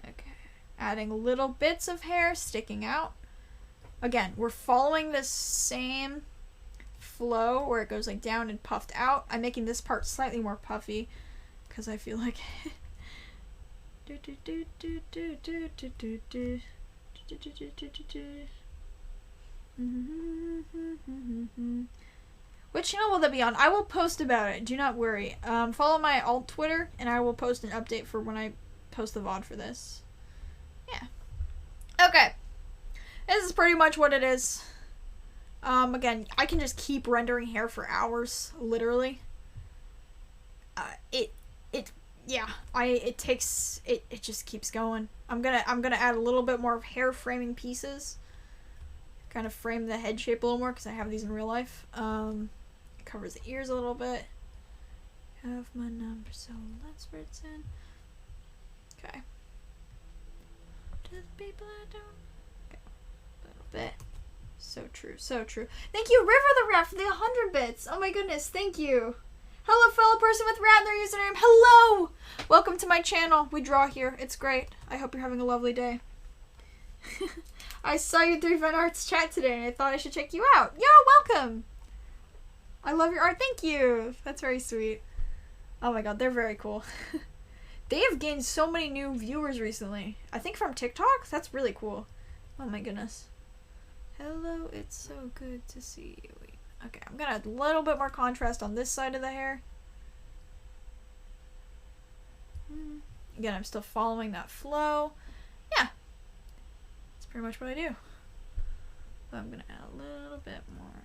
Speaker 1: Okay, adding little bits of hair sticking out. Again, we're following the same flow where it goes like down and puffed out. I'm making this part slightly more puffy because I feel like Which channel will that be on? I will post about it. Do not worry. Follow my alt Twitter and I will post an update for when I post the VOD for this. Yeah. Okay. This is pretty much what it is. Again, I can just keep rendering hair for hours, literally. It just keeps going. I'm gonna add a little bit more of hair framing pieces. Kind of frame the head shape a little more because I have these in real life. It covers the ears a little bit. Have my number, so let's rinse in. Okay. To the people I don't. Okay. A little bit. So true, so true. Thank you, River the Rat, for the 100 bits. Oh my goodness, thank you. Hello, fellow person with rat in their username. Hello! Welcome to my channel. We draw here. It's great. I hope you're having a lovely day. I saw your 3 Fun Arts chat today and I thought I should check you out. Yo, welcome! I love your art. Thank you. That's very sweet. Oh my god, they're very cool. They have gained so many new viewers recently. I think from TikTok? That's really cool. Oh my goodness. Hello, it's so good to see you. Okay, I'm gonna add a little bit more contrast on this side of the hair. Again, I'm still following that flow. Yeah. That's pretty much what I do. But I'm gonna add a little bit more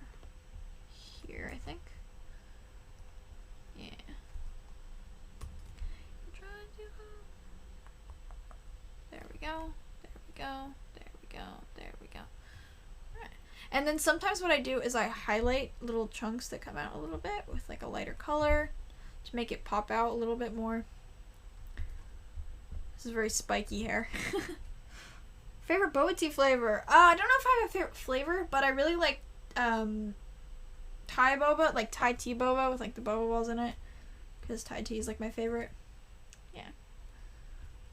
Speaker 1: here, I think. Yeah. There we go. There we go. There we go. There we go. Alright. And then sometimes what I do is I highlight little chunks that come out a little bit with like a lighter color to make it pop out a little bit more. This is very spiky hair. Favorite boba tea flavor? I don't know if I have a favorite flavor, but I really like Thai boba, like Thai tea boba with like the boba balls in it, because Thai tea is like my favorite. Yeah.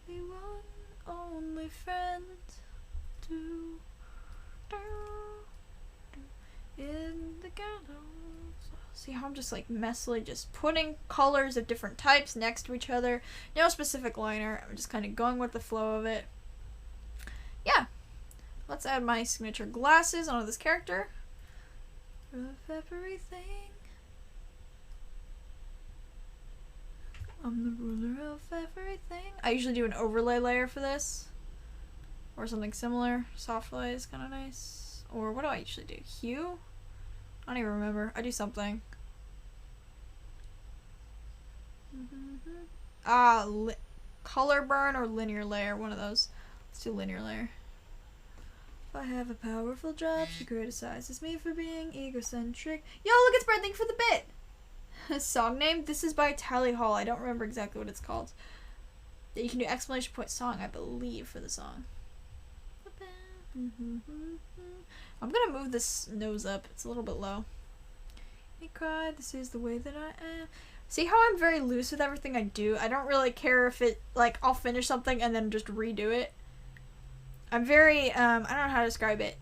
Speaker 1: The one only friend to in the gallows. See how I'm just like messily just putting colors of different types next to each other. No specific liner. I'm just kind of going with the flow of it. Yeah. Let's add my signature glasses onto this character. Of everything. I'm the ruler of everything. I usually do an overlay layer for this. Or something similar. Soft light is kind of nice. Or what do I usually do? Hue? I don't even remember. I do something. Color burn or linear layer. One of those. Let's do linear layer. If I have a powerful job, she criticizes me for being egocentric. Yo, look, it's Brad. Thank you for the bit. Song name? This is by Tally Hall. I don't remember exactly what it's called. You can do exclamation point song, I believe, for the song. I'm gonna move this nose up. It's a little bit low. I cry, this is the way that I am. See how I'm very loose with everything I do? I don't really care if it, like, I'll finish something and then just redo it. I'm very, I don't know how to describe it.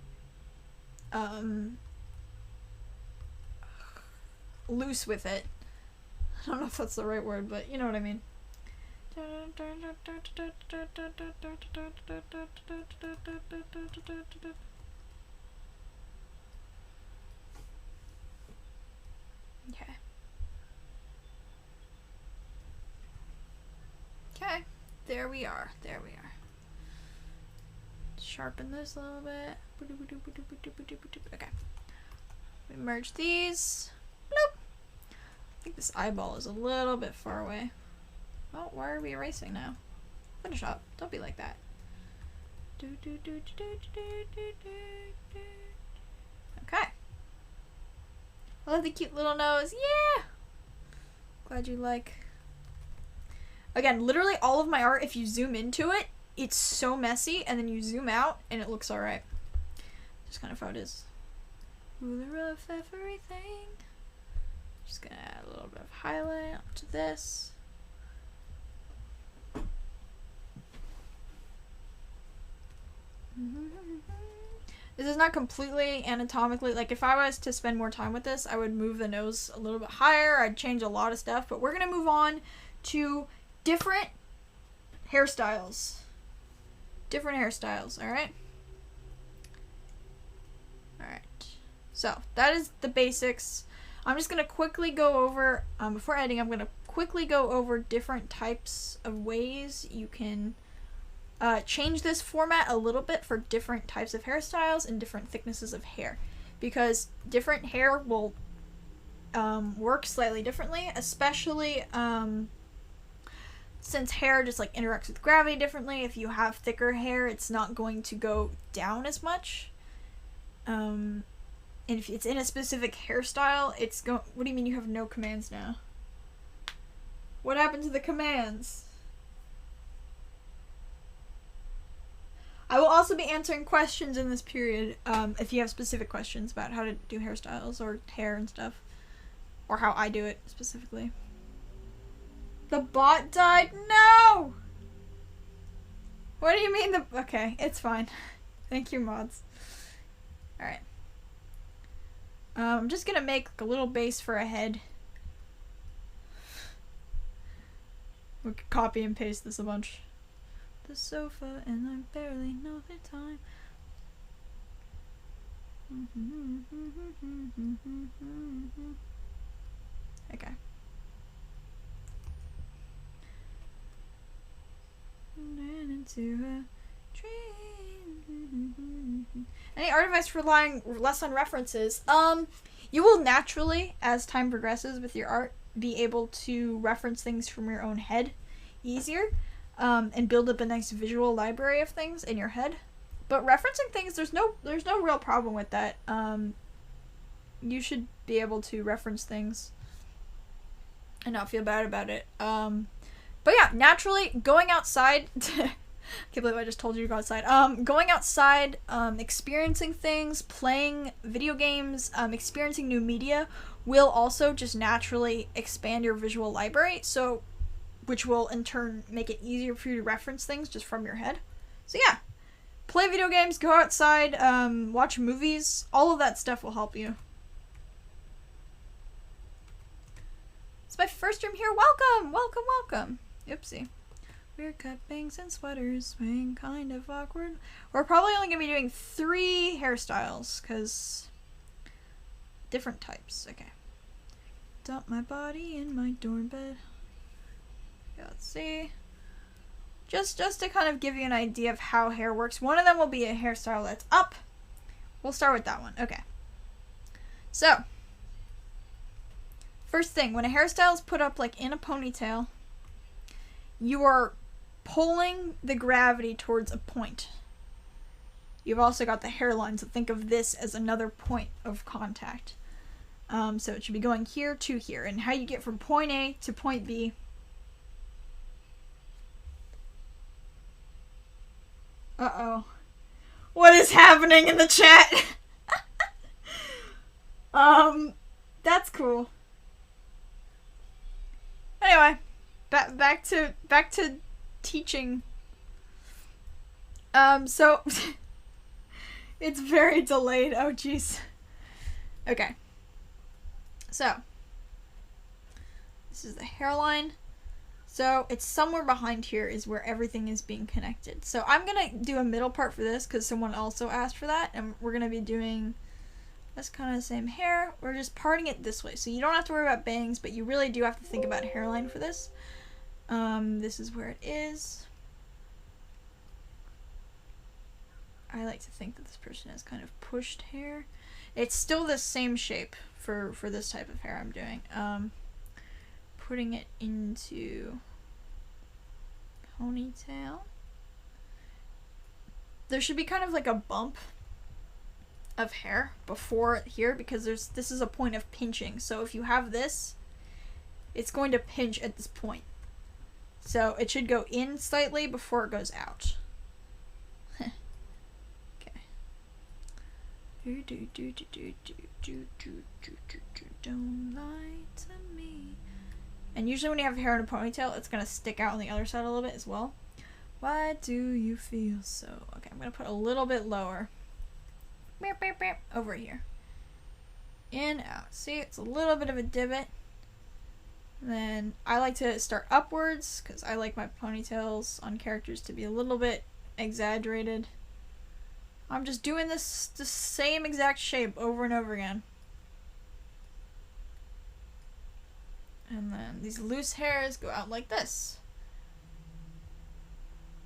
Speaker 1: Loose with it. I don't know if that's the right word, but you know what I mean. Okay. Okay. There we are. There we are. Sharpen this a little bit. Okay. We merge these. Bloop. I think this eyeball is a little bit far away. Oh, why are we erasing now? Finish up. Don't be like that. Okay. I love the cute little nose. Yeah! Glad you like. Again, literally all of my art, if you zoom into it, it's so messy, and then you zoom out, and it looks alright. Just kind of how it is. Ruler of everything. Just gonna add a little bit of highlight onto this. This is not completely anatomically, like if I was to spend more time with this, I would move the nose a little bit higher. I'd change a lot of stuff, but we're gonna move on to different hairstyles. Different hairstyles, alright? Alright. So, that is the basics. I'm just gonna quickly go over, before editing, I'm gonna quickly go over different types of ways you can change this format a little bit for different types of hairstyles and different thicknesses of hair, because different hair will work slightly differently, especially since hair just like interacts with gravity differently. If you have thicker hair, it's not going to go down as much, and if it's in a specific hairstyle, it's going. What do you mean you have no commands now? What happened to the commands? I will also be answering questions in this period, if you have specific questions about how to do hairstyles or hair and stuff. Or how I do it, specifically. The bot died? No! What do you mean the... Okay, it's fine. Thank you, mods. Alright. I'm just gonna make a little base for a head. We could copy and paste this a bunch. The sofa and I barely know the time. Okay. Ran into a tree. Any art advice for relying less on references? You will naturally, as time progresses with your art, be able to reference things from your own head easier. And build up a nice visual library of things in your head. But referencing things, there's no real problem with that. You should be able to reference things and not feel bad about it. But yeah, naturally, going outside, I can't believe I just told you to go outside. Going outside, experiencing things, playing video games, experiencing new media will also just naturally expand your visual library, so, which will in turn make it easier for you to reference things just from your head. So yeah, play video games, go outside, watch movies, all of that stuff will help you. It's my first stream here. Welcome, welcome, welcome. Oopsie. Weird cut bangs and sweaters, swing kind of awkward. We're probably only going to be doing 3 hairstyles, because different types. Okay. Dump my body in my dorm bed. Okay, let's see. Just to kind of give you an idea of how hair works. One of them will be a hairstyle that's up. We'll start with that one. Okay. So, first thing, when a hairstyle is put up like in a ponytail, you are pulling the gravity towards a point. You've also got the hairline, so think of this as another point of contact. So it should be going here to here. And how you get from point A to point B. Uh-oh. What is happening in the chat? That's cool. Anyway, back to teaching. So it's very delayed. Oh jeez. Okay. So this is the hairline. So it's somewhere behind here is where everything is being connected. So I'm gonna do a middle part for this because someone also asked for that, and we're gonna be doing this kind of the same hair. We're just parting it this way, so you don't have to worry about bangs, but you really do have to think about hairline for this. This is where it is. I like to think that this person has kind of pushed hair. It's still the same shape for this type of hair I'm doing. Putting it into ponytail. There should be kind of like a bump of hair before here because this is a point of pinching. So if you have this, it's going to pinch at this point. So it should go in slightly before it goes out. Okay. Don't lie to me. And usually when you have hair in a ponytail, it's going to stick out on the other side a little bit as well. Why do you feel so... Okay, I'm going to put a little bit lower. Over here. In, out. See, it's a little bit of a divot. And then I like to start upwards because I like my ponytails on characters to be a little bit exaggerated. I'm just doing this the same exact shape over and over again. And then these loose hairs go out like this.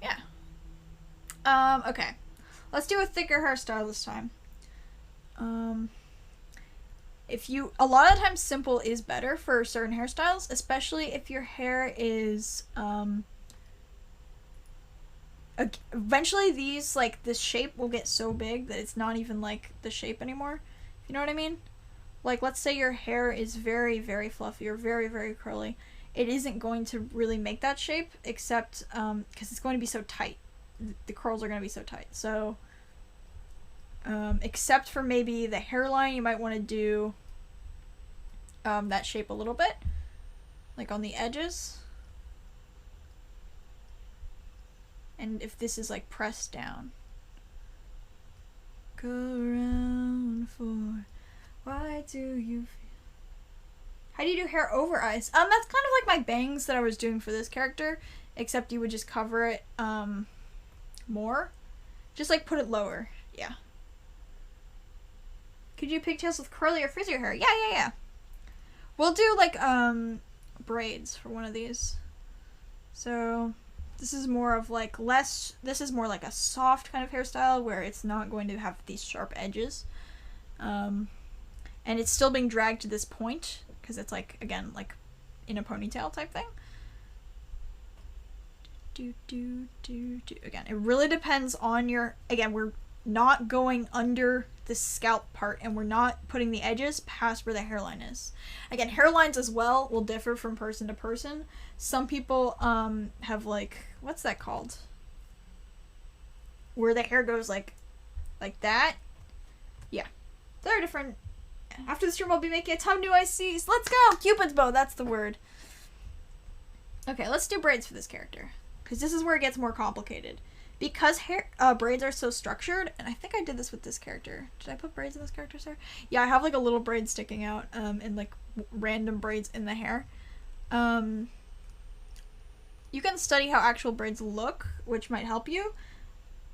Speaker 1: Yeah. Okay. Let's do a thicker hairstyle this time. A lot of times simple is better for certain hairstyles, especially if your hair is, eventually these, like, this shape will get so big that it's not even, like, the shape anymore. You know what I mean? Like, let's say your hair is very, very fluffy or very, very curly. It isn't going to really make that shape, except, because it's going to be so tight. The curls are going to be so tight. So, except for maybe the hairline, you might want to do, that shape a little bit. Like on the edges. And if this is, like, pressed down. Go around for... Why do you feel... How do you do hair over eyes? That's kind of like my bangs that I was doing for this character, except you would just cover it, more. Just, like, put it lower. Yeah. Could you do pigtails with curly or frizzier hair? Yeah. We'll do, like, braids for one of these. So, this is more of, like, this is more like a soft kind of hairstyle where it's not going to have these sharp edges. And it's still being dragged to this point, because it's, like, again, like, in a ponytail type thing. Again, it really depends on your, again, we're not going under the scalp part, and we're not putting the edges past where the hairline is. Again, hairlines as well will differ from person to person. Some people have like, what's that called? Where the hair goes like that. Yeah. They're different. After the stream, I'll be making a ton of new ICs. Let's go! Cupid's bow, that's the word. Okay, let's do braids for this character, because this is where it gets more complicated. Because braids are so structured, and I think I did this with this character. Did I put braids in this character, sir? Yeah, I have like a little braid sticking out, and like random braids in the hair. You can study how actual braids look, which might help you,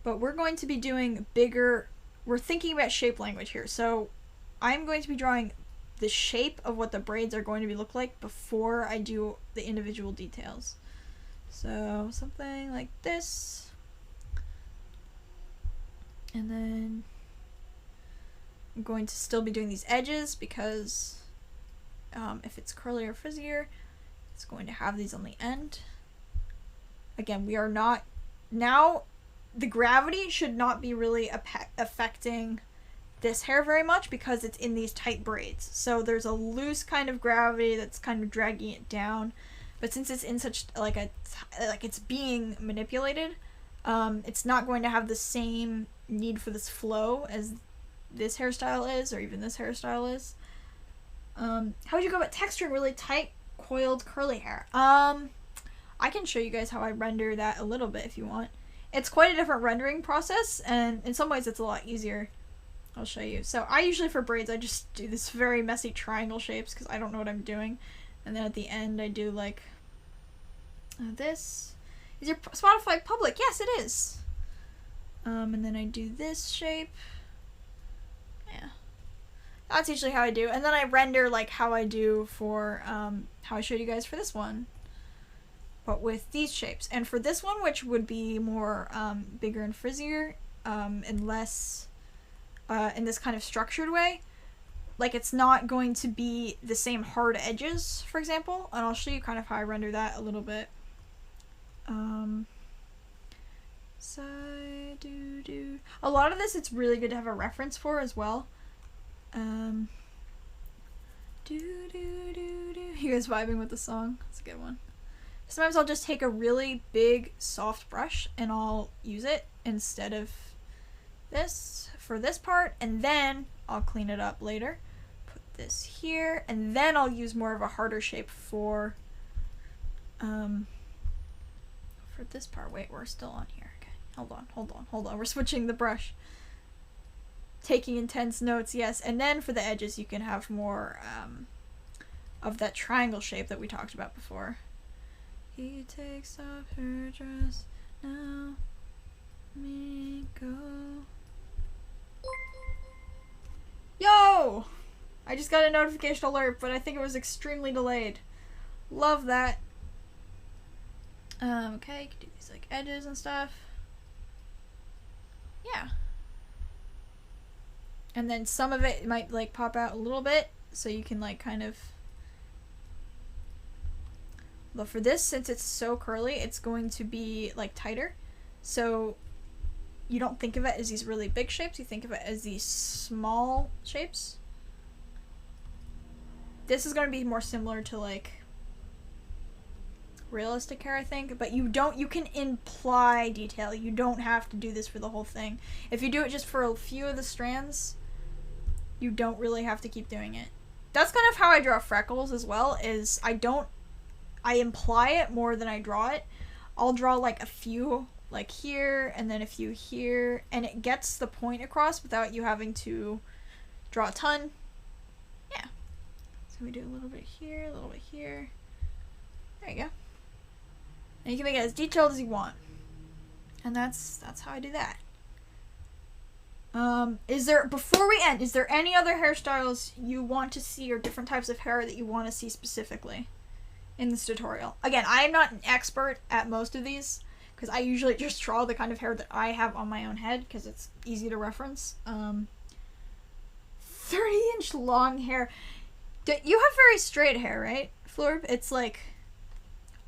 Speaker 1: but we're going to be doing bigger, we're thinking about shape language here. So I'm going to be drawing the shape of what the braids are going to be look like before I do the individual details. So something like this. And then I'm going to still be doing these edges because if it's curly or frizzier, it's going to have these on the end. Again, we are not, now the gravity should not be really affecting this hair very much because it's in these tight braids. So there's a loose kind of gravity that's kind of dragging it down. But since it's in such like it's being manipulated, it's not going to have the same need for this flow as this hairstyle is, or even this hairstyle is. How would you go about texturing really tight, coiled, curly hair? I can show you guys how I render that a little bit if you want. It's quite a different rendering process, and in some ways it's a lot easier. I'll show you. So I usually, for braids, I just do this very messy triangle shapes because I don't know what I'm doing. And then at the end I do like this. Is your Spotify public? Yes, it is. And then I do this shape. Yeah. That's usually how I do. And then I render like how I do for, how I showed you guys for this one. But with these shapes. And for this one, which would be more bigger and frizzier, and less in this kind of structured way, like it's not going to be the same hard edges, for example. And I'll show you kind of how I render that a little bit. Side do. A lot of this it's really good to have a reference for as well. You guys vibing with the song? That's a good one. Sometimes I'll just take a really big soft brush and I'll use it instead of this for this part, and then I'll clean it up later. Put this here, and then I'll use more of a harder shape for this part. Wait, we're still on here. Okay, hold on. We're switching the brush. Taking intense notes, yes. And then for the edges, you can have more of that triangle shape that we talked about before. He takes off her dress, now me go. Yo! I just got a notification alert, but I think it was extremely delayed. Love that. Okay, you can do these like edges and stuff. Yeah. And then some of it might like pop out a little bit, so you can like kind of. But for this, since it's so curly, it's going to be like tighter. So you don't think of it as these really big shapes, you think of it as these small shapes. This is going to be more similar to like realistic hair, I think, but you can imply detail. You don't have to do this for the whole thing. If you do it just for a few of the strands, you don't really have to keep doing it. That's kind of how I draw freckles as well, is I imply it more than I draw it. I'll draw like a few like here and then a few here, and it gets the point across without you having to draw a ton. Yeah. So we do a little bit here, a little bit here. There you go. And you can make it as detailed as you want. And that's how I do that. Before we end, is there any other hairstyles you want to see or different types of hair that you want to see specifically in this tutorial? Again, I'm not an expert at most of these because I usually just draw the kind of hair that I have on my own head because it's easy to reference. 30-inch long hair. You have very straight hair, right, Florb? It's like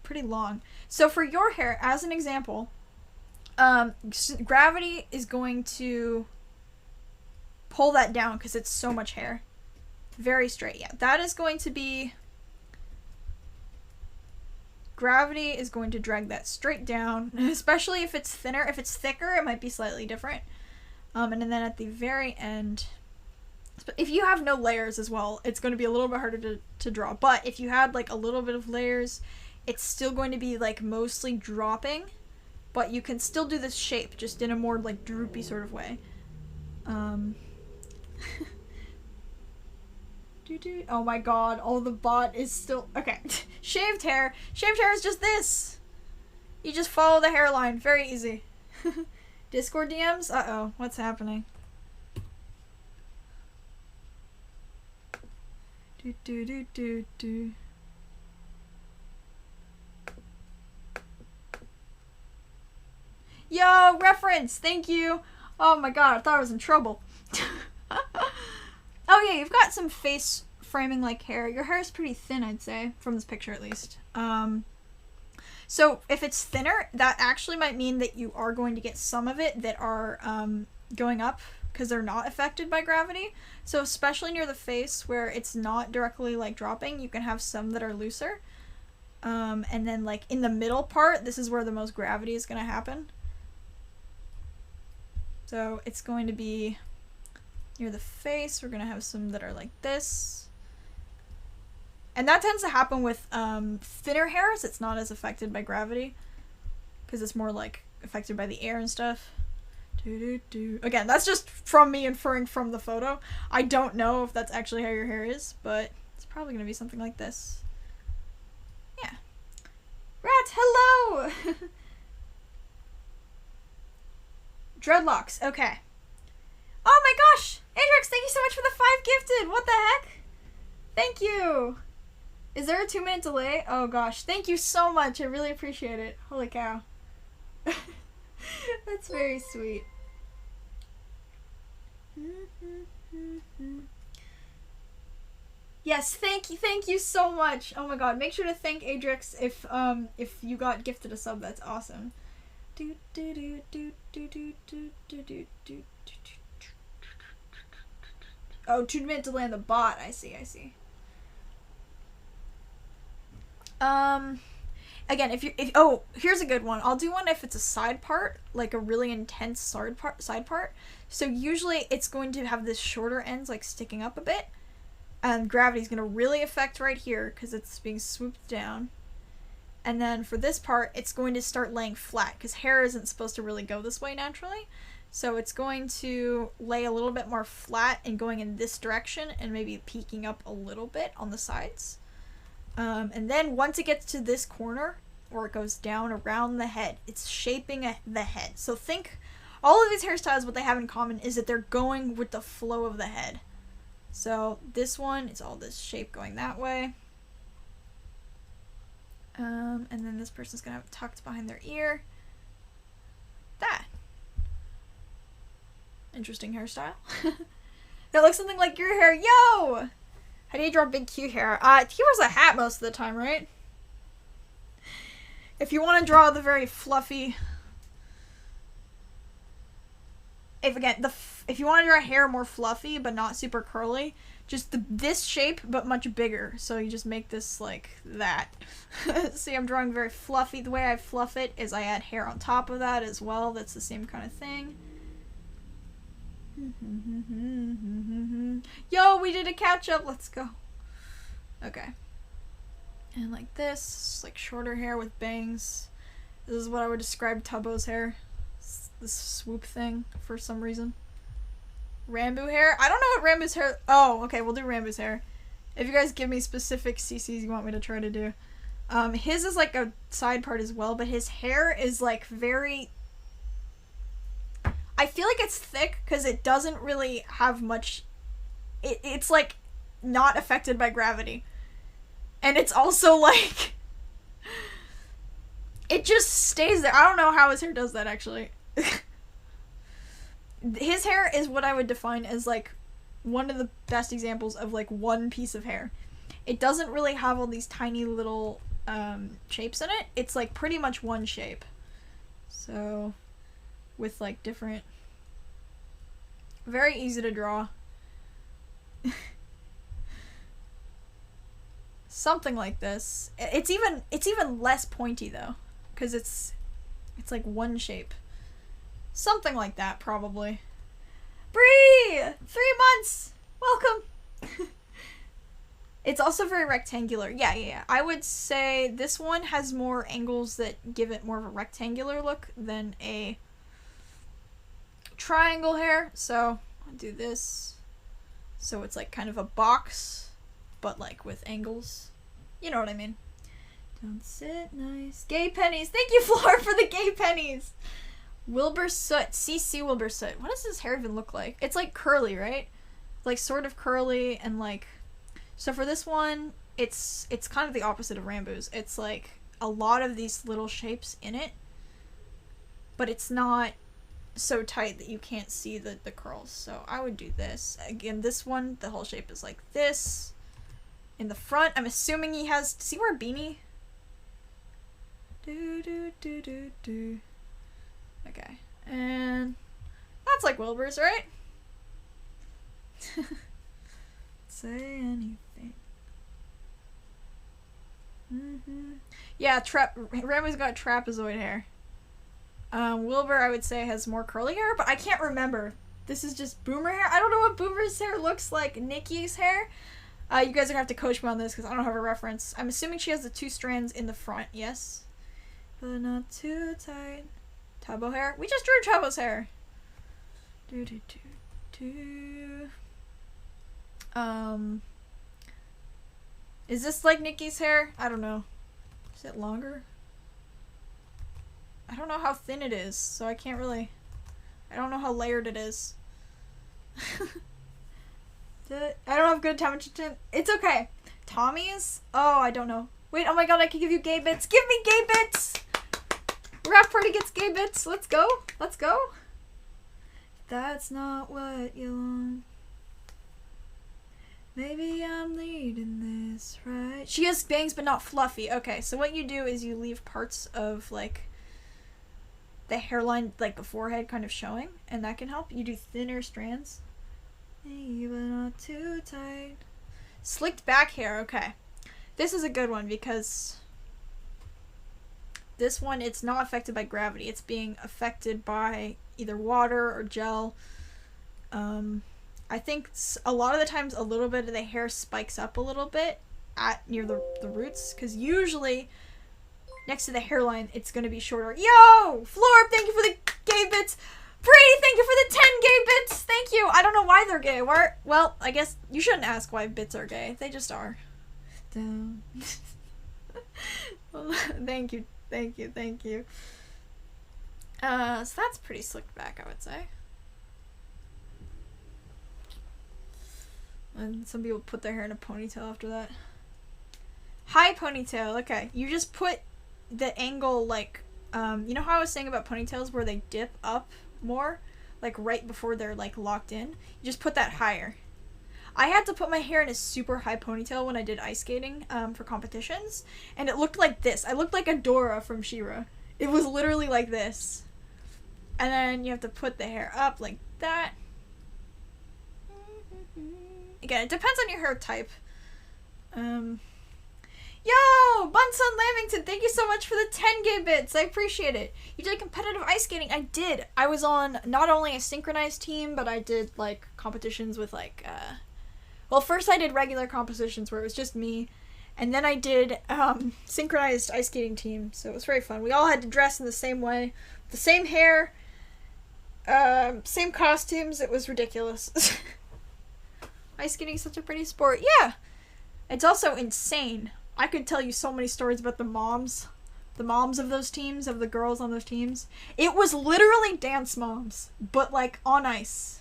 Speaker 1: pretty long. So for your hair, as an example, gravity is going to pull that down because it's so much hair. Very straight, yeah. That is going to be... Gravity is going to drag that straight down, especially if it's thinner. If it's thicker, it might be slightly different. And then at the very end, if you have no layers as well, it's going to be a little bit harder to draw. But if you had like a little bit of layers, it's still going to be like mostly dropping, but you can still do this shape just in a more like droopy sort of way. Oh my god, the bot is still... Okay. Shaved hair. Shaved hair is just this. You just follow the hairline. Very easy. Discord DMs? Uh-oh. What's happening? Yo, reference! Thank you! Oh my god, I thought I was in trouble. Oh yeah, you've got some face framing like hair. Your hair is pretty thin, I'd say, from this picture at least. So if it's thinner, that actually might mean that you are going to get some of it that are going up because they're not affected by gravity. So especially near the face where it's not directly like dropping, you can have some that are looser. And then like in the middle part, this is where the most gravity is going to happen. So it's going to be near the face. We're going to have some that are like this. And that tends to happen with thinner hairs. It's not as affected by gravity because it's more like affected by the air and stuff. Again, that's just from me inferring from the photo. I don't know if that's actually how your hair is, but it's probably going to be something like this. Yeah. Rat, hello! Dreadlocks, okay. Oh my gosh! Adrix, thank you so much for the 5 gifted! What the heck? Thank you! Is there a 2-minute delay? Oh gosh, thank you so much. I really appreciate it. Holy cow. That's very sweet. Yes, thank you so much. Oh my god, make sure to thank Adrix if you got gifted a sub. That's awesome. Oh, 2-minute delay on the bot. I see. Again, oh, here's a good one. I'll do one if it's a side part, like a really intense side part. So usually it's going to have this shorter ends, like sticking up a bit, and gravity's going to really affect right here because it's being swooped down. And then for this part, it's going to start laying flat because hair isn't supposed to really go this way naturally. So it's going to lay a little bit more flat and going in this direction and maybe peeking up a little bit on the sides. And then once it gets to this corner, or it goes down around the head, it's shaping the head. So think, all of these hairstyles, what they have in common is that they're going with the flow of the head. So this one, it's all this shape going that way. And then this person's gonna have it tucked behind their ear. That. Interesting hairstyle. That looks something like your hair. Yo! How do you draw big cute hair? He wears a hat most of the time, right? If you want to draw the very fluffy... If you want to draw hair more fluffy but not super curly, just this shape but much bigger. So you just make this like that. See, I'm drawing very fluffy. The way I fluff it is I add hair on top of that as well. That's the same kind of thing. Yo, we did a catch up. Let's go. Okay. And like this, like shorter hair with bangs. This is what I would describe Tubbo's hair. This swoop thing for some reason. Rambo hair? I don't know what Rambo's hair... Oh, okay, we'll do Rambo's hair. If you guys give me specific CCs you want me to try to do. His is like a side part as well, but his hair is like very... I feel like it's thick because it doesn't really have much... It's like not affected by gravity. And it's also like... It just stays there. I don't know how his hair does that actually. His hair is what I would define as like one of the best examples of like one piece of hair. It doesn't really have all these tiny little shapes in it. It's like pretty much one shape. So with like different, very easy to draw. Something like this. It's even less pointy though, because it's like one shape. Something like that probably. Bree! 3 months! Welcome! It's also very rectangular. Yeah. I would say this one has more angles that give it more of a rectangular look than a triangle hair. So I'll do this. So it's like kind of a box, but like with angles. You know what I mean. Don't sit nice. Gay pennies. Thank you, Floor, for the gay pennies. Wilbur Soot. CC Wilbur Soot. What does his hair even look like? It's like curly, right? Like sort of curly and like... So for this one, it's kind of the opposite of Rambo's. It's like a lot of these little shapes in it, but it's not so tight that you can't see the curls. So I would do this. Again, this one, the whole shape is like this. In the front, I'm assuming he has... Does he wear a beanie? Do. Okay. And that's like Wilbur's, right? Say anything. Yeah, Rambo's got trapezoid hair. Wilbur, I would say, has more curly hair, but I can't remember. This is just Boomer hair. I don't know what Boomer's hair looks like. Nikki's hair. You guys are gonna have to coach me on this because I don't have a reference. I'm assuming she has the 2 strands in the front, yes? But not too tight. Tabo hair? We just drew Tabo's hair. Is this like Nikki's hair? I don't know. Is it longer? I don't know how thin it is, so I can't really... I don't know how layered it is. I don't have good attention. It's okay. Tommy's? Oh, I don't know. Wait, oh my god, I can give you gay bits. Give me gay bits! Rap Party gets gay bits. Let's go. Let's go. That's not what you want. Maybe I'm leading this right. She has bangs, but not fluffy. Okay, so what you do is you leave parts of, like, the hairline, like the forehead kind of showing, and that can help. You do thinner strands. Maybe but not too tight. Slicked back hair, okay. This is a good one because this one, it's not affected by gravity. It's being affected by either water or gel. I think a lot of the times a little bit of the hair spikes up a little bit near the roots, because usually next to the hairline it's going to be shorter. Yo! Floor, thank you for the gay bits! Brady, thank you for the 10 gay bits! Thank you! I don't know why they're gay. Well, I guess you shouldn't ask why bits are gay. They just are. Down. Well, thank you. So that's pretty slicked back, I would say. And some people put their hair in a ponytail after that. High ponytail, okay. You just put the angle, like, you know how I was saying about ponytails where they dip up more? Like, right before they're, like, locked in? You just put that higher. I had to put my hair in a super high ponytail when I did ice skating, for competitions, and it looked like this. I looked like Adora from She-Ra. It was literally like this. And then you have to put the hair up like that. Again, it depends on your hair type. Yo! Bunsen Lamington, thank you so much for the 10 gay bits. I appreciate it. You did competitive ice skating. I did. I was on not only a synchronized team, but I did, like, competitions with, like, well, first I did regular competitions where it was just me. And then I did, synchronized ice skating team. So it was very fun. We all had to dress in the same way. The same hair. Same costumes. It was ridiculous. Ice skating is such a pretty sport. Yeah! It's also insane. I could tell you so many stories about the moms of those teams, of the girls on those teams. It was literally Dance Moms, but like on ice.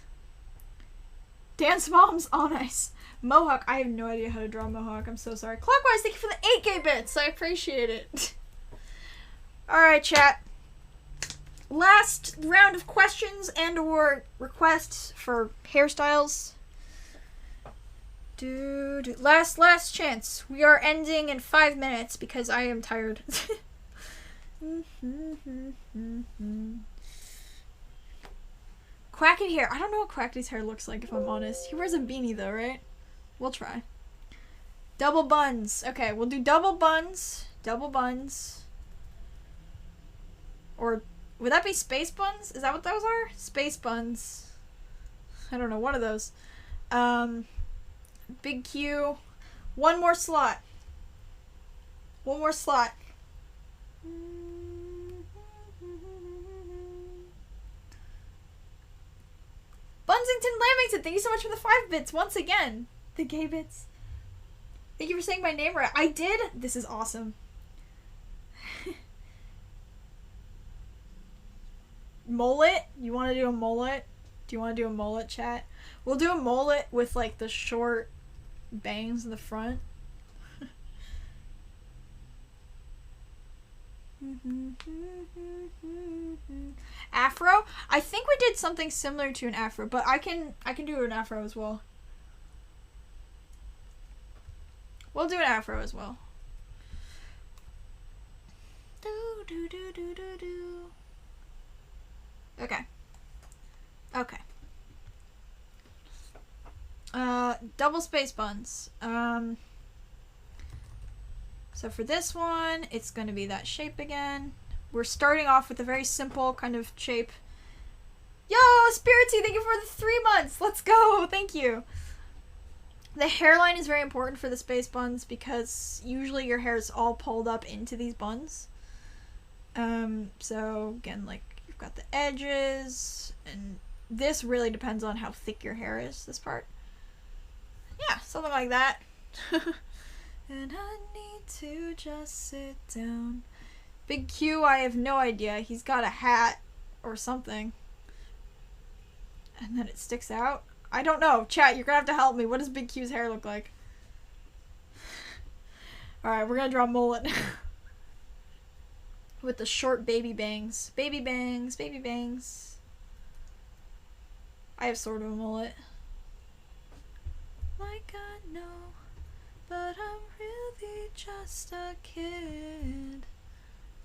Speaker 1: Dance Moms on ice. Mohawk, I have no idea how to draw Mohawk. I'm so sorry. Clockwise, thank you for the 8 gay bits. I appreciate it. Alright, chat. Last round of questions and or requests for hairstyles. Last chance. We are ending in 5 minutes because I am tired. Quacky hair. I don't know what Quacky's hair looks like, if I'm honest. He wears a beanie though, right? We'll try. Double buns. Okay, we'll do double buns. Double buns. Or would that be space buns? Is that what those are? Space buns. I don't know, one of those. Big Q. One more slot. One more slot. Bunsington Lamington, thank you so much for the 5 bits once again. The gay bits. Thank you for saying my name right. I did? This is awesome. Mullet? You want to do a mullet? Do you want to do a mullet, chat? We'll do a mullet with like the short bangs in the front. Afro? I think we did something similar to an afro, but I can do an afro as well. We'll do an afro as well. Okay. Okay. Double space buns. So for this one, it's going to be that shape again. We're starting off with a very simple kind of shape. Yo, Spirity, thank you for the 3 months. Let's go. Thank you. The hairline is very important for the space buns because usually your hair is all pulled up into these buns. So again, like you've got the edges, and this really depends on how thick your hair is, this part. Yeah, something like that. And I need to just sit down. Big Q, I have no idea. He's got a hat or something. And then it sticks out. I don't know. Chat, you're gonna have to help me. What does Big Q's hair look like? Alright, we're gonna draw a mullet. With the short baby bangs. Baby bangs, baby bangs. I have sort of a mullet. Like I know, but I'm really just a kid.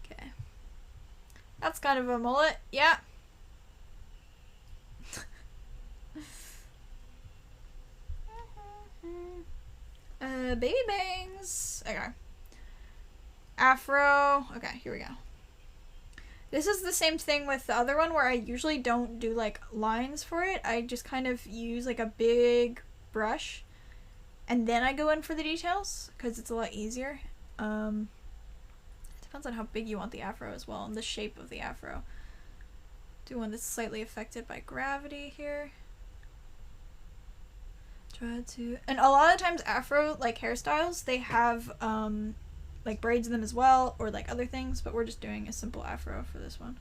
Speaker 1: Okay. That's kind of a mullet. Yeah. Baby bangs. Okay. Afro. Okay, here we go. This is the same thing with the other one where I usually don't do like lines for it. I just kind of use like a big brush and then I go in for the details because it's a lot easier. It depends on how big you want the afro as well and the shape of the afro. Do one that's slightly affected by gravity here. Try to, and a lot of times afro like hairstyles, they have like braids in them as well or like other things, but we're just doing a simple afro for this one.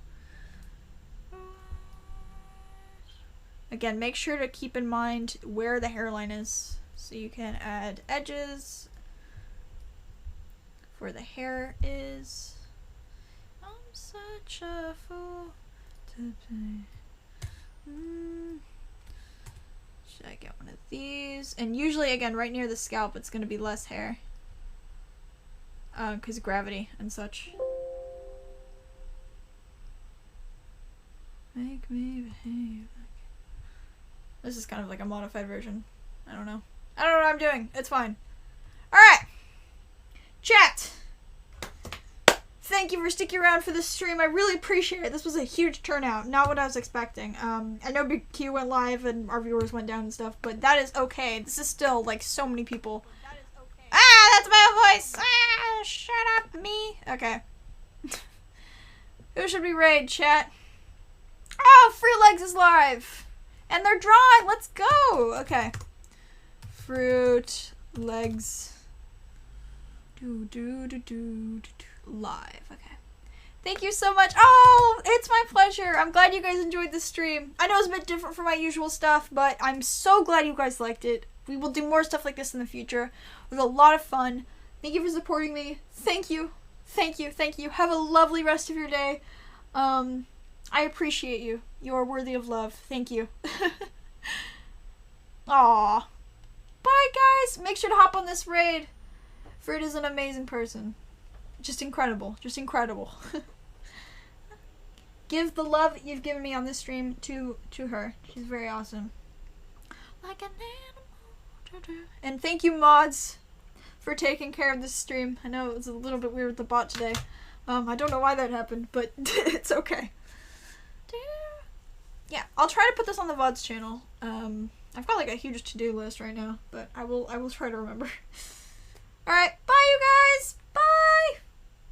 Speaker 1: Again, make sure to keep in mind where the hairline is so you can add edges where the hair is. I'm such a fool to play. Should I get one of these? And usually, again, right near the scalp, it's going to be less hair. Because of gravity and such. Make me behave. This is kind of like a modified version. I don't know. I don't know what I'm doing. It's fine. Alright. Chat. Thank you for sticking around for this stream. I really appreciate it. This was a huge turnout. Not what I was expecting. I know Big Q went live and our viewers went down and stuff, but that is okay. This is still like so many people. Ah, that's my voice. Ah, shut up, me. Okay. Who should we raid, chat? Oh, Free Legs is live. And they're drawing. Let's go. Okay. Fruit Legs. Live. Okay. Thank you so much. Oh, it's my pleasure. I'm glad you guys enjoyed the stream. I know it's a bit different from my usual stuff, but I'm so glad you guys liked it. We will do more stuff like this in the future. It was a lot of fun. Thank you for supporting me. Thank you. Thank you. Thank you. Have a lovely rest of your day. I appreciate you. You are worthy of love. Thank you. Aww. Bye, guys. Make sure to hop on this raid. Frid is an amazing person. Just incredible. Just incredible. Give the love that you've given me on this stream to her. She's very awesome. Like an animal. And thank you, mods, for taking care of this stream. I know it was a little bit weird with the bot today. I don't know why that happened, but it's okay. Yeah, I'll try to put this on the VODs channel. I've got like a huge to-do list right now, but I will try to remember. Alright, bye you guys!